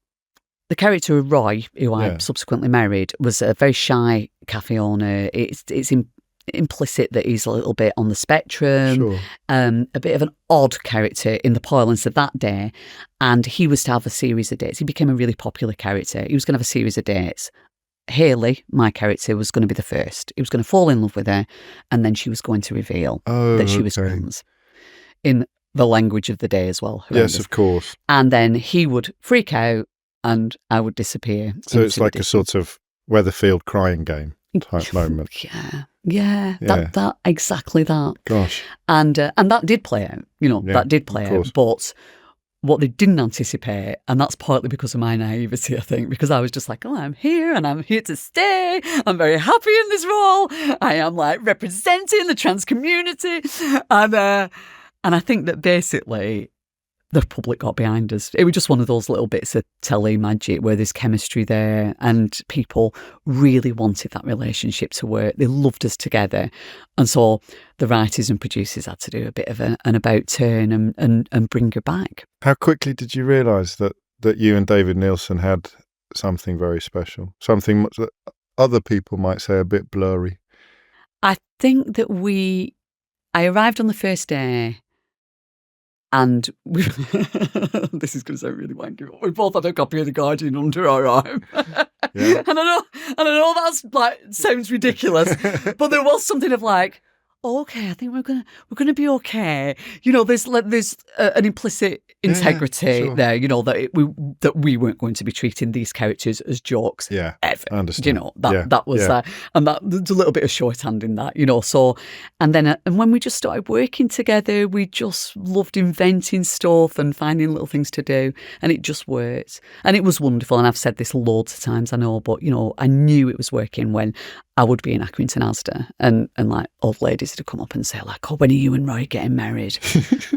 the character of Roy, who I subsequently married, was a very shy cafe owner. It's implicit that he's a little bit on the spectrum, a bit of an odd character in the parlance of that day, and he was to have a series of dates. He became a really popular character. He was going to have a series of dates. Hayley, my character, was going to be the first. He was going to fall in love with her, and then she was going to reveal that she was trans, in the language of the day as well. Horrendous. Yes, of course. And then he would freak out, and I would disappear. So it's like a sort of Weatherfield crying game type moment. Yeah. That exactly that. Gosh. And that did play out. That did play out. But what they didn't anticipate, and that's partly because of my naivety, I think, because I was just like, I'm here and I'm here to stay. I'm very happy in this role. I am like representing the trans community, and I think that basically the public got behind us. It was just one of those little bits of telly magic where there's chemistry there, and people really wanted that relationship to work. They loved us together. And so the writers and producers had to do a bit of an about turn and bring her back. How quickly did you realise that you and David Neilson had something very special? Something that other people might say a bit blurry? I think that I arrived on the first day, and this is going to sound really wanky, but we both had a copy of The Guardian under our arm. Yeah. And I know that's like sounds ridiculous, but there was something of like, okay, I think we're gonna be okay. There's an implicit integrity there. That we weren't going to be treating these characters as jokes. Yeah, ever. I understand. That was and that there's a little bit of shorthand in that. So, and then and when we just started working together, we just loved inventing stuff and finding little things to do, and it just worked, and it was wonderful. And I've said this loads of times, I know, but I knew it was working when I would be in Accrington Asda, and like old ladies would come up and say like, when are you and Roy getting married?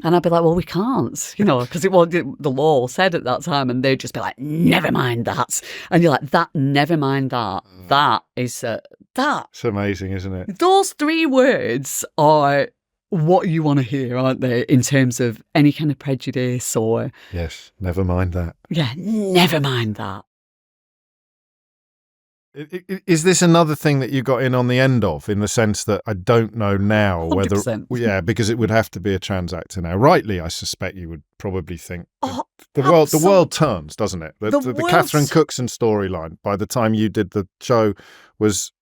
And I'd be like, well, we can't, because it was the law said at that time, and they'd just be like, never mind that. And you're like, never mind that. That is that. It's amazing, isn't it? Those 3 words are what you want to hear, aren't they, in terms of any kind of prejudice or... Yes, never mind that. Yeah, never mind that. Is this another thing that you got in on the end of, in the sense that I don't know now whether... 100%. Yeah, because it would have to be a trans actor now. Rightly, I suspect you would probably think... Oh, the world turns, doesn't it? The Catherine Cookson storyline, by the time you did the show, was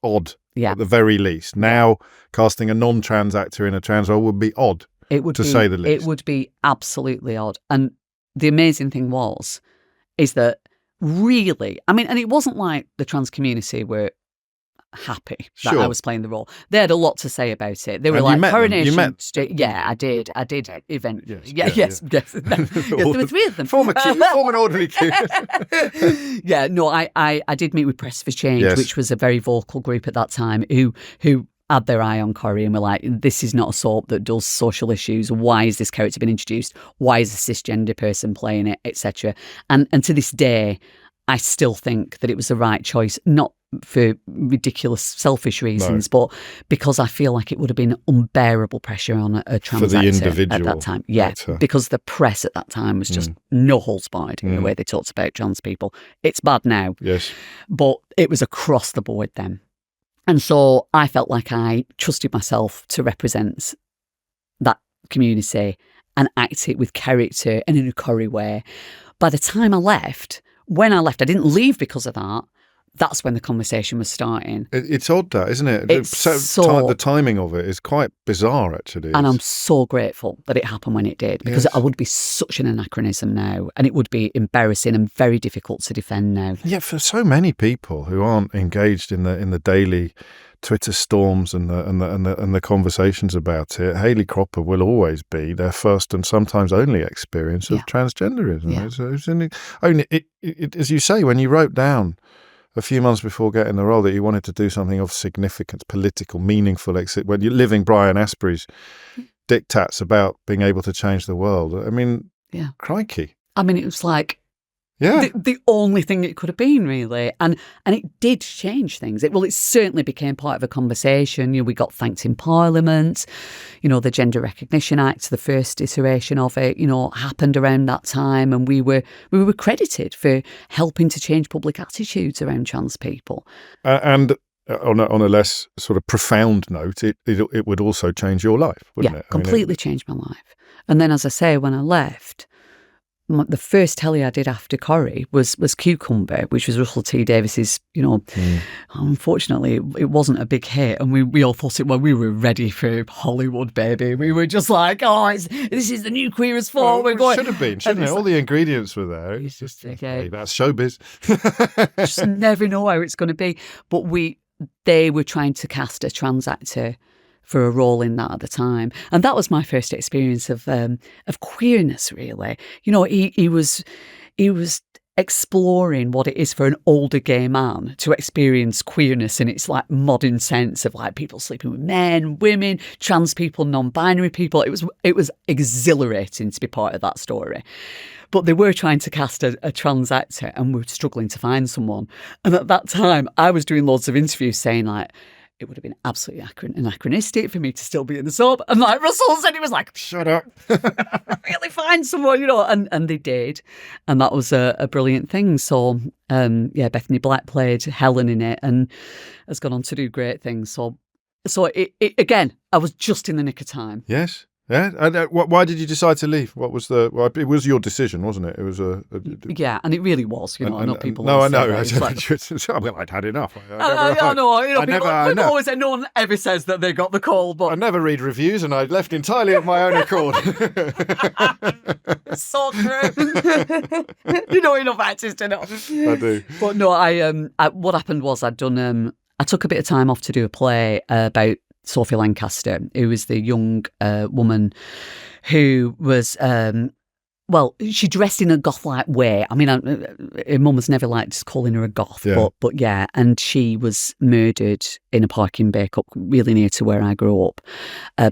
odd, at the very least. Now, casting a non-trans actor in a trans role would be odd, say the least. It would be absolutely odd. And the amazing thing is that really, I mean, and it wasn't like the trans community were happy that I was playing the role. They had a lot to say about it. They were like, Coronation Street. Yeah, I did eventually. Yes. Yes, there were 3 of them. Form an orderly queue. Yeah, no, I did meet with Press for Change, which was a very vocal group at that time who had their eye on Corrie and were like, this is not a soap that does social issues. Why is this character been introduced? Why is a cisgender person playing it, etc. And to this day, I still think that it was the right choice, not for ridiculous, selfish reasons, but because I feel like it would have been unbearable pressure on a trans actor at that time. Yeah, because the press at that time was just no holds barred in the way they talked about trans people. It's bad now, but it was across the board then. And so I felt like I trusted myself to represent that community and act it with character and in a Corrie way. By the time I left, I didn't leave because of that. That's when the conversation was starting. It's odd, that, isn't it? The timing of it is quite bizarre, actually. And I'm so grateful that it happened when it did, because it would be such an anachronism now, and it would be embarrassing and very difficult to defend now. Yeah, for so many people who aren't engaged in the daily Twitter storms and the conversations about it, Hayley Cropper will always be their first and sometimes only experience of transgenderism. As you say, when you wrote down a few months before getting the role that you wanted to do something of significance, political, meaningful, when you're living Brian Asprey's diktats about being able to change the world. I mean, crikey. I mean, it was like the only thing it could have been, really. And it did change things. It certainly became part of a conversation. We got thanked in Parliament. The Gender Recognition Act, the first iteration of it, happened around that time. And we were credited for helping to change public attitudes around trans people. And on a less sort of profound note, it would also change your life, wouldn't it? Completely changed my life. And then, as I say, when I left, the first telly I did after Corrie was Cucumber, which was Russell T Davies's, unfortunately, it wasn't a big hit. And we all thought we were ready for Hollywood, baby. We were just like, this is the new Queer as Folk. Well, it should have been, shouldn't it? All the ingredients were there. It's just, hey, that's showbiz. Just never know how it's going to be. But they were trying to cast a trans actor for a role in that at the time. And that was my first experience of queerness, really. He was exploring what it is for an older gay man to experience queerness in its like modern sense of like people sleeping with men, women, trans people, non-binary people. It was exhilarating to be part of that story. But they were trying to cast a trans actor and were struggling to find someone. And at that time, I was doing loads of interviews saying like, it would have been absolutely anachronistic for me to still be in the soap. And like Russell said, he was like, shut up. Really find someone, and they did. And that was a brilliant thing. So, Bethany Black played Helen in it and has gone on to do great things. So it again, I was just in the nick of time. Yes. Yeah. And why did you decide to leave? What was it was your decision, wasn't it? It was yeah, and it really was. I know people. No, I know. I'd had enough. I know. People always say no one ever says that they got the call, but I never read reviews, and I left entirely of my own accord. So true. You know enough actors to know. I do. But no, what happened was I took a bit of time off to do a play about Sophie Lancaster, who was the young woman who was, she dressed in a goth-like way. I mean, her mum was never liked calling her a goth, but yeah, and she was murdered in a park in Bacup, really near to where I grew up,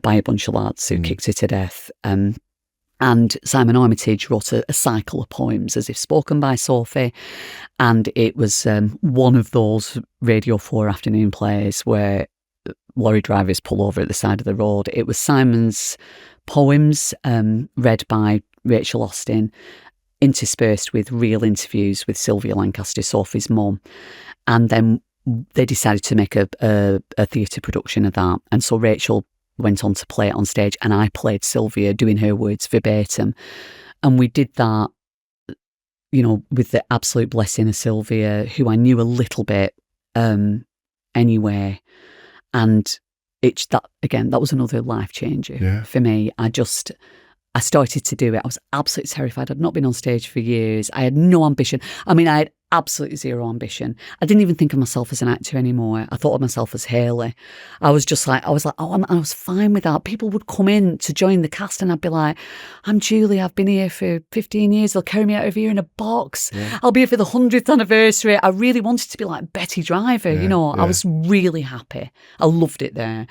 by a bunch of lads who kicked her to death. And And Simon Armitage wrote a cycle of poems as if spoken by Sophie. And it was one of those Radio 4 afternoon plays where lorry drivers pull over at the side of the road. It was Simon's poems read by Rachel Austin, interspersed with real interviews with Sylvia Lancaster, Sophie's mum. And then they decided to make a theatre production of that. And so Rachel went on to play it on stage, and I played Sylvia doing her words verbatim. And we did that, with the absolute blessing of Sylvia, who I knew a little bit anyway. And that was another life changer for me. I started to do it. I was absolutely terrified. I'd not been on stage for years. I had no ambition. I mean, I had absolutely zero ambition. I didn't even think of myself as an actor anymore. I thought of myself as Hayley. I was like, I was fine with that. People would come in to join the cast and I'd be like, I'm Julie. I've been here for 15 years. They'll carry me out of here in a box. Yeah. I'll be here for the 100th anniversary. I really wanted to be like Betty Driver. I was really happy. I loved it there.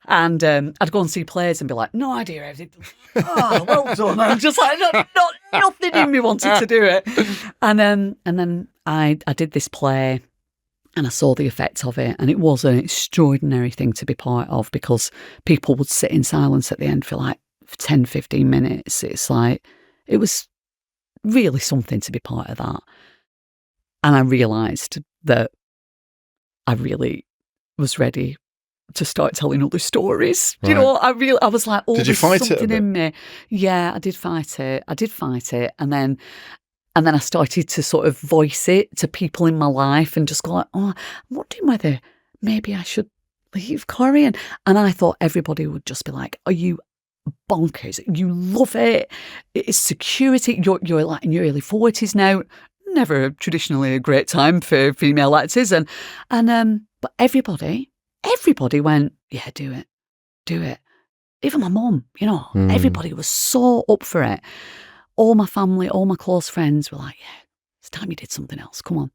And I'd go and see plays and be like, no idea everything. Oh, well done. I'm just like, nothing in me wanted to do it. And then I did this play and I saw the effect of it. And it was an extraordinary thing to be part of, because people would sit in silence at the end for like 10, 15 minutes. It's like, it was really something to be part of that. And I realised that I really was ready to start telling other stories. Right. I was like, oh, there's something in me. Yeah, I did fight it. And then I started to sort of voice it to people in my life and just go like, oh, I'm wondering whether maybe I should leave Corrie. And I thought everybody would just be like, are you bonkers? You love it. It's security. You're like in your early 40s now. Never traditionally a great time for female actors. But everybody went, yeah, do it. Even my mum, everybody was so up for it. All my family, all my close friends were like, yeah, it's time you did something else. Come on.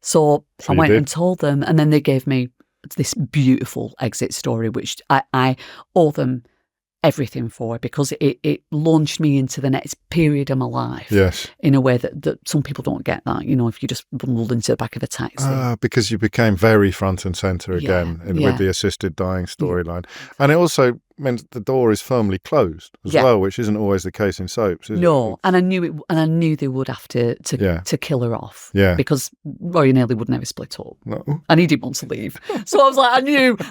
So I went and told them, and then they gave me this beautiful exit story, which I owe them everything for, because it launched me into the next period of my life. Yes. In a way that some people don't get that, if you just bundled into the back of a taxi. Because you became very front and centre again with the assisted dying storyline. And it also meant the door is firmly closed as well, which isn't always the case in soaps, is it? And I knew they would have to kill her off. Yeah. Because Roy and Hayley would never split up. No. And he didn't want to leave. So I was like,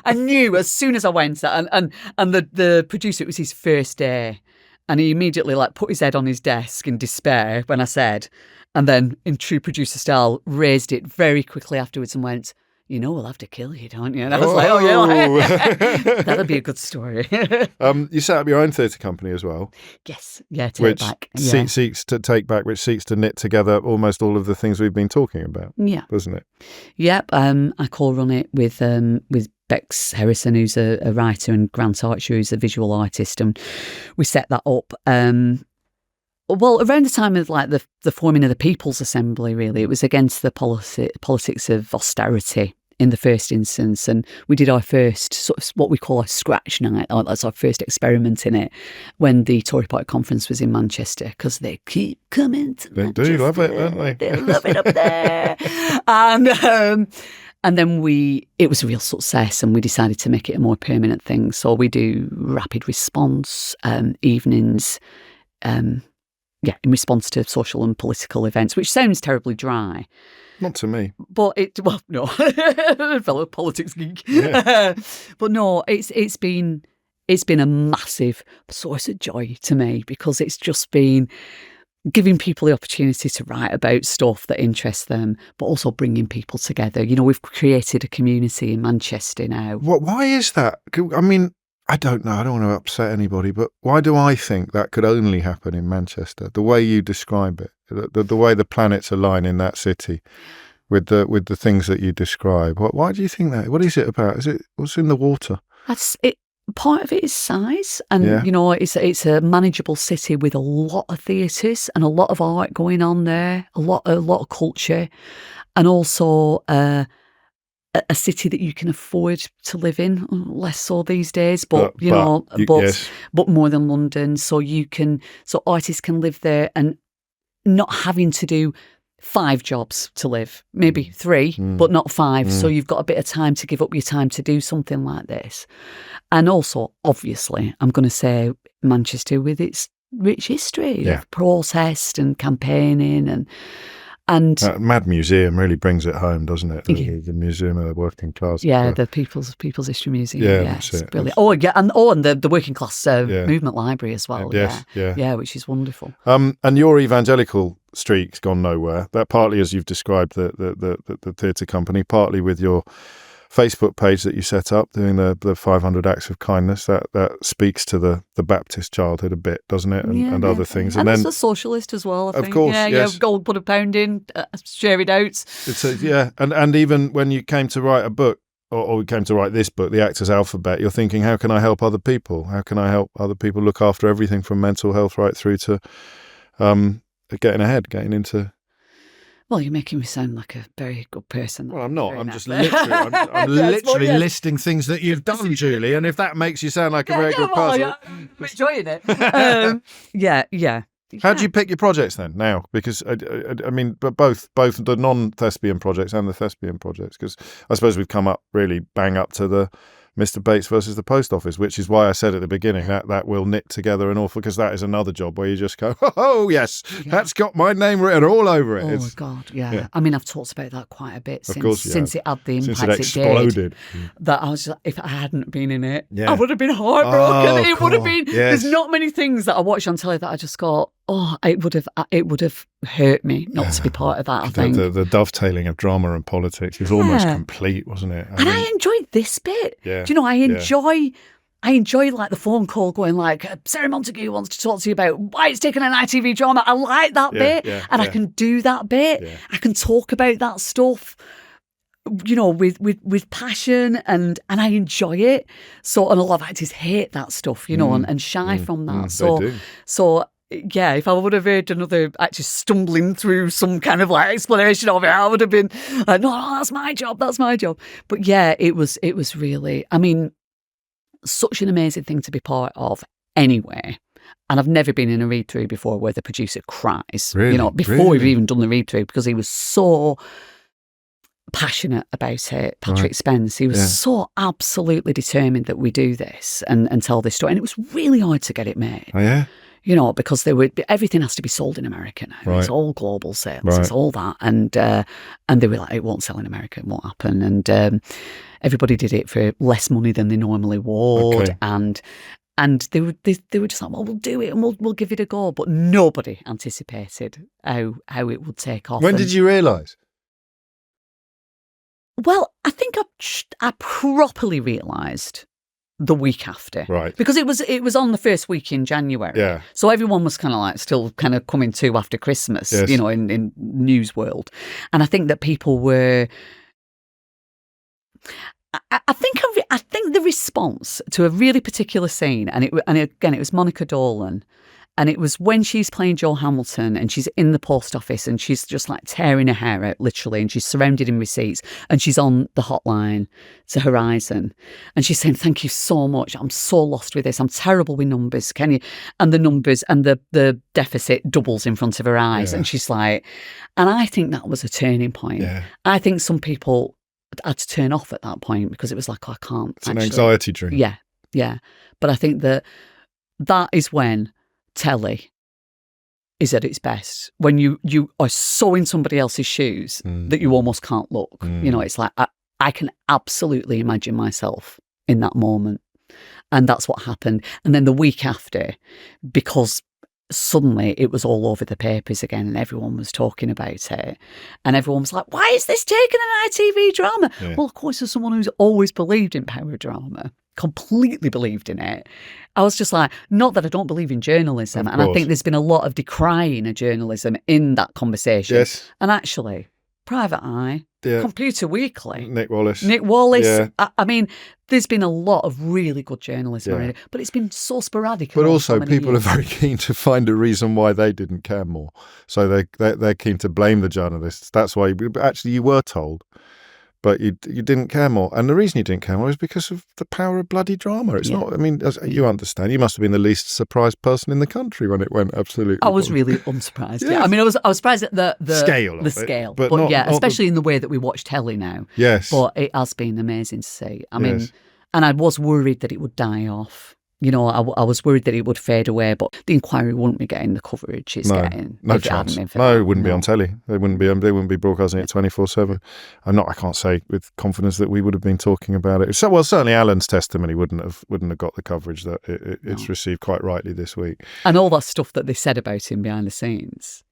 I knew as soon as I went, and the producer, it was his first day, and he immediately put his head on his desk in despair when I said, and then in true producer style raised it very quickly afterwards and went, we'll have to kill you, don't you? And I was like, oh, yeah, that'll be a good story. You set up your own theatre company as well. Yes, yeah, which seeks to knit together almost all of the things we've been talking about. Yeah, doesn't it? Yep. I co-run it with Bex Harrison, who's a writer, and Grant Archer, who's a visual artist, and we set that up. Well, around the time of the forming of the People's Assembly, really, it was against the politics of austerity in the first instance, and we did our first sort of what we call a scratch night. That's our first experiment in it when the Tory Party conference was in Manchester, because they keep coming to Manchester. They do love it, don't they? They love it up there. And then it was a real success, and we decided to make it a more permanent thing. So we do rapid response evenings, in response to social and political events, which sounds terribly dry. Not to me. But no, fellow politics geek. Yeah. But no, it's been a massive source of joy to me, because it's just been giving people the opportunity to write about stuff that interests them, but also bringing people together. We've created a community in Manchester now. Why is that? I mean, I don't know. I don't want to upset anybody, but why do I think that could only happen in Manchester? The way you describe it, the way the planets align in that city, with the things that you describe. Why do you think that? What is it about? What's in the water? That's it. Part of it is size, and it's a manageable city with a lot of theatres and a lot of art going on there, a lot of culture, and also a city that you can afford to live in, less so these days, but more than London. So artists can live there and not having to do 5 jobs to live, maybe 3, but not 5. So you've got a bit of time to give up your time to do something like this. And also, obviously, I'm going to say Manchester with its rich history of protest and campaigning and that mad museum really brings it home, doesn't it? The Museum of the Working Class. Yeah, the People's History Museum. Yeah, it's brilliant. And the Working Class Movement Library as well. Yes, which is wonderful. And your evangelical streak's gone nowhere. That partly, as you've described, the theatre company, partly with your Facebook page that you set up, doing the 500 acts of kindness. That speaks to the Baptist childhood a bit, doesn't it? And other things. And then, a socialist as well, I think. Of course, yes. Go put a pound in, share it out. And even when you came to write a book, or we came to write this book, The Actors Alphabet, you're thinking, how can I help other people? How can I help other people look after everything from mental health right through to getting into... Well, you're making me sound like a very good person. Well, I'm not. I'm just literally listing things that you've done, Julie. And if that makes you sound like a very good person, I'm enjoying it. Yeah. How do you pick your projects then now? Because I mean, but both the non-thespian projects and the thespian projects. Because I suppose we've come up really bang up to the Mr. Bates versus the Post Office, which is why I said at the beginning that will knit together an awful, because that is another job where you just go, oh yes, that's got my name written all over it. Oh God, yeah. I mean, I've talked about that quite a bit since it had the impact it exploded. That I was, if I hadn't been in it, I would have been heartbroken. It would have been. Yes. There's not many things that I watch on telly that I just go, oh, it would have hurt me not to be part of that. I think the dovetailing of drama and politics was almost complete, wasn't it? I enjoyed this bit. Yeah. Do you know? I enjoy like the phone call going like, Sarah Montague wants to talk to you about why it's taken an ITV drama. I like that bit, and I can do that bit. Yeah. I can talk about that stuff, you know, with passion, and I enjoy it. So, and a lot of actors hate that stuff, you know, and shy from that. So. Yeah, if I would have heard another actor stumbling through some kind of like explanation of it, I would have been like, no, that's my job. But yeah, it was really, I mean, such an amazing thing to be part of anyway. And I've never been in a read-through before where the producer cries, really? You know, before we've even done the read-through, because he was so passionate about it, Patrick Spence. He was so absolutely determined that we do this and tell this story. And it was really hard to get it made. Oh, yeah? You know, because everything has to be sold in America now. Right. It's all global sales. It's all that. And they were like, it won't sell in America. It won't happen. And everybody did it for less money than they normally would. Okay. And they were just like, well, we'll do it and we'll give it a go. But nobody anticipated how it would take off. When did you realise? Well, I think I properly realised the week after, right? Because it was on the first week in January, so everyone was kind of like still kind of coming to after Christmas, you know, in news world, and I think that people were. I think the response to a really particular scene, and again it was Monica Dolan. And it was when she's playing Jo Hamilton and she's in the post office and she's just like tearing her hair out, literally, and she's surrounded in receipts and she's on the hotline to Horizon and she's saying, thank you so much. I'm so lost with this. I'm terrible with numbers. Can you? And the numbers and the deficit doubles in front of her eyes. And she's like, and I think that was a turning point. Yeah. I think some people had to turn off at that point because it was like, oh, I can't. It's an anxiety dream. Yeah. But I think that is when telly is at its best, when you are so in somebody else's shoes that you almost can't look. You know, it's like I can absolutely imagine myself in that moment, and that's what happened. And then the week after, because suddenly it was all over the papers again and everyone was talking about it and everyone was like, why is this taking an ITV drama? Well, of course, as someone who's always believed in power drama, completely believed in it, I was just like, not that I don't believe in journalism, and I think there's been a lot of decrying of journalism in that conversation. Yes. And actually, Private Eye, Computer Weekly, Nick Wallace. Yeah. I mean, there's been a lot of really good journalism around it, but it's been so sporadic. But also, people are very keen to find a reason why they didn't care more. So they're keen to blame the journalists. That's why, actually, you were told but you didn't care more. And the reason you didn't care more is because of the power of bloody drama. It's not, I mean, as you understand, you must have been the least surprised person in the country when it went absolutely. I was really unsurprised. Yeah. I mean, I was surprised at the scale of scale. But not especially the... in the way that we watch telly now. Yes. But it has been amazing to see. I mean, and I was worried that it would die off. You know, I was worried that it would fade away, but the inquiry wouldn't be getting the coverage it's getting. No chance. No, it wouldn't be on telly. They wouldn't be broadcasting it 24/7. I can't say with confidence that we would have been talking about it. So, well, certainly Alan's testimony wouldn't have got the coverage that it's received quite rightly this week. And all that stuff that they said about him behind the scenes.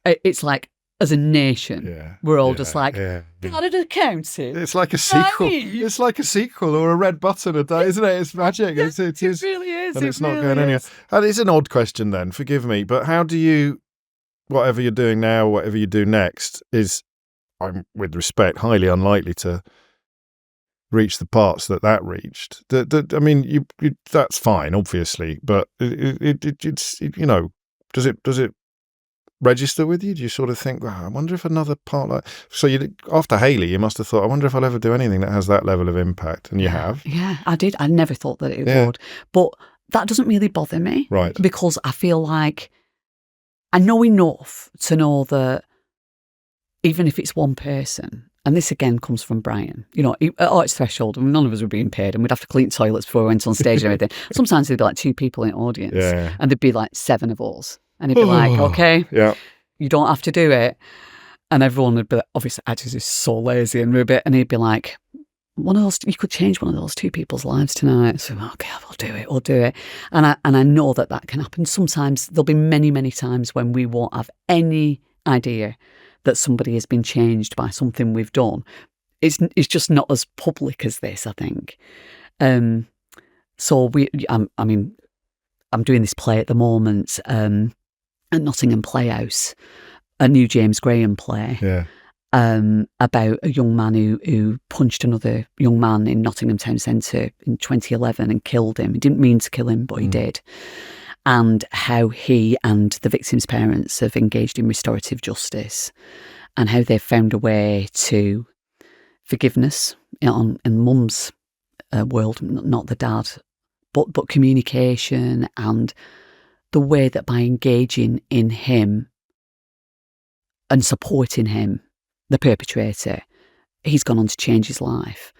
It's like, as a nation, we're all just like, got it accounted. It's like a sequel. It's like a sequel or a red button a day, isn't it? It's magic. It is. It really is. And it's not going anywhere. And it's an odd question then, forgive me, but how do you, whatever you're doing now, whatever you do next, is, I'm with respect, highly unlikely to reach the parts that reached. I mean, you that's fine, obviously, but it's you know, does it register with you? Do you sort of think, I wonder if another part like... So after Hayley, you must have thought, I wonder if I'll ever do anything that has that level of impact. And you have. Yeah, I did. I never thought that it would. But that doesn't really bother me. Right. Because I feel like I know enough to know that even if it's one person, and this again comes from Brian, you know, at its threshold, I mean, none of us were being paid and we'd have to clean toilets before we went on stage and everything. Sometimes there'd be like 2 people in the audience and there'd be like 7 of us. And he'd be like, okay, you don't have to do it. And everyone would be like, obviously, actually, is so lazy and rubbish. And he'd be like, you could change one of those 2 people's lives tonight. So, okay, we'll do it. And I know that can happen. Sometimes there'll be many, many times when we won't have any idea that somebody has been changed by something we've done. It's just not as public as this, I think. So I'm doing this play at the moment, at Nottingham Playhouse, a new James Graham play about a young man who punched another young man in Nottingham Town Centre in 2011 and killed him. He didn't mean to kill him, but he did. And how he and the victim's parents have engaged in restorative justice and how they've found a way to forgiveness in mum's world, not the dad, but communication and the way that by engaging in him and supporting him, the perpetrator, he's gone on to change his life.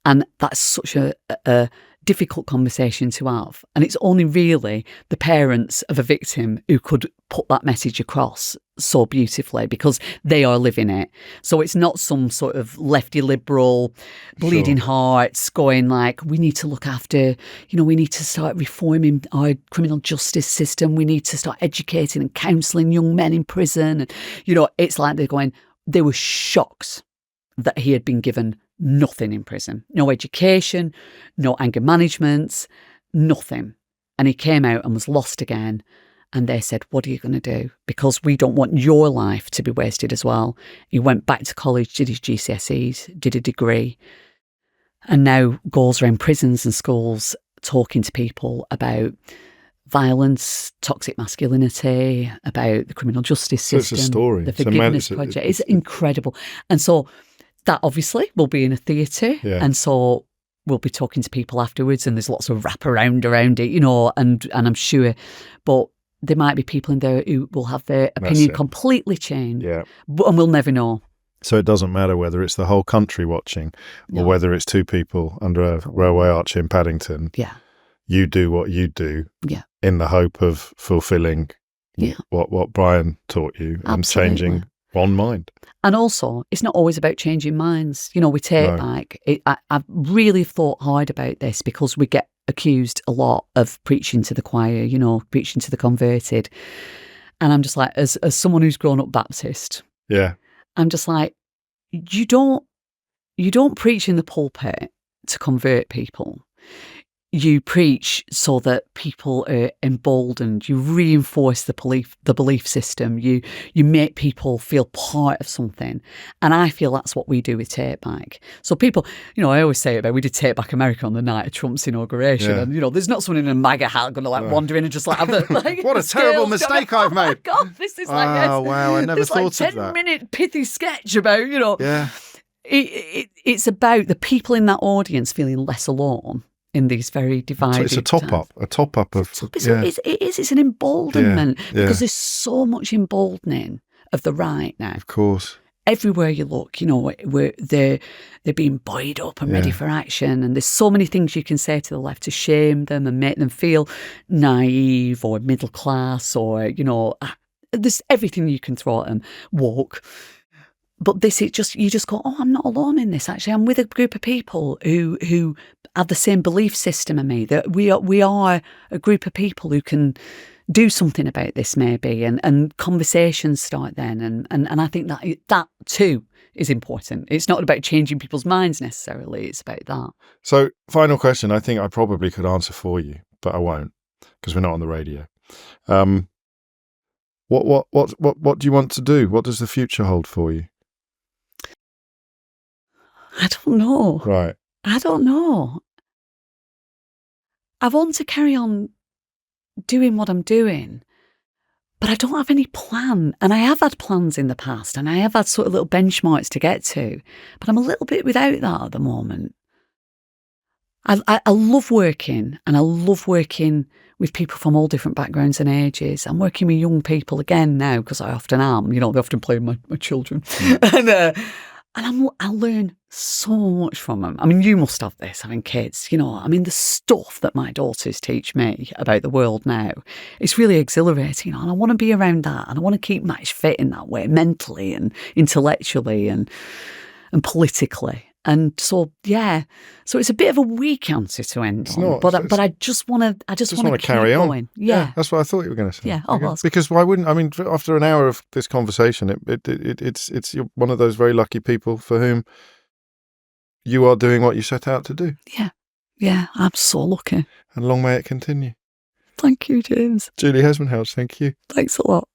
And that's such a difficult conversation to have. And it's only really the parents of a victim who could put that message across so beautifully because they are living it. So it's not some sort of lefty liberal bleeding hearts going like, we need to look after, we need to start reforming our criminal justice system. We need to start educating and counselling young men in prison. And, it's like they were shocked that he had been given nothing in prison. No education, no anger management, nothing. And he came out and was lost again. And they said, what are you going to do? Because we don't want your life to be wasted as well. He went back to college, did his GCSEs, did a degree, and now goes around prisons and schools talking to people about violence, toxic masculinity, about the criminal justice system. It's a story. The Forgiveness Project. It's incredible. And so that obviously will be in a theatre. Yeah. And so we'll be talking to people afterwards and there's lots of wraparound around it, and I'm sure. But there might be people in there who will have their opinion completely changed. Yeah. And we'll never know. So it doesn't matter whether it's the whole country watching or whether it's 2 people under a railway arch in Paddington. Yeah. You do what you do in the hope of fulfilling what Brian taught you and changing one mind. And also, it's not always about changing minds. We take I've really thought hard about this because we get accused a lot of preaching to the choir, preaching to the converted. And I'm just like, as someone who's grown up Baptist, I'm just like, you don't preach in the pulpit to convert people. You preach so that people are emboldened. You reinforce the belief system. You make people feel part of something. And I feel that's what we do with Take Back. So people, I always say about we did Take Back America on the night of Trump's inauguration. Yeah. And, there's not someone in a MAGA hat going to wander in and just have a what a terrible mistake I've made. Oh, God, this is wow, I never thought of that. 10-minute pithy sketch about, it's about the people in that audience feeling less alone in these very divided It's a top up of it's an emboldenment because there's so much emboldening of the right now. Of course. Everywhere you look, they're being buoyed up and ready for action, and there's so many things you can say to the left to shame them and make them feel naive or middle class, or there's everything you can throw at them, woke. But you just go, oh, I'm not alone in this. Actually, I'm with a group of people who have the same belief system as me. That we are a group of people who can do something about this, maybe, and conversations start then. And I think that too is important. It's not about changing people's minds necessarily. It's about that. So, final question. I think I probably could answer for you, but I won't because we're not on the radio. What do you want to do? What does the future hold for you? I don't know. Right. I don't know. I want to carry on doing what I'm doing, but I don't have any plan. And I have had plans in the past, and I have had sort of little benchmarks to get to, but I'm a little bit without that at the moment. I love working, and I love working with people from all different backgrounds and ages. I'm working with young people again now because I often am. They often play with my children. And I learn so much from them. I mean, you must have this, having kids. The stuff that my daughters teach me about the world now, it's really exhilarating. And I want to be around that. And I want to keep match fit in that way, mentally and intellectually and politically. And so, so it's a bit of a weak answer to end on. But I just want to carry on. Going. Yeah, that's what I thought you were going to say. Yeah, because why wouldn't? I mean, after an hour of this conversation, it's you're one of those very lucky people for whom you are doing what you set out to do. Yeah, I'm so lucky. And long may it continue. Thank you, James. Julie Hesmondhalgh, thank you. Thanks a lot.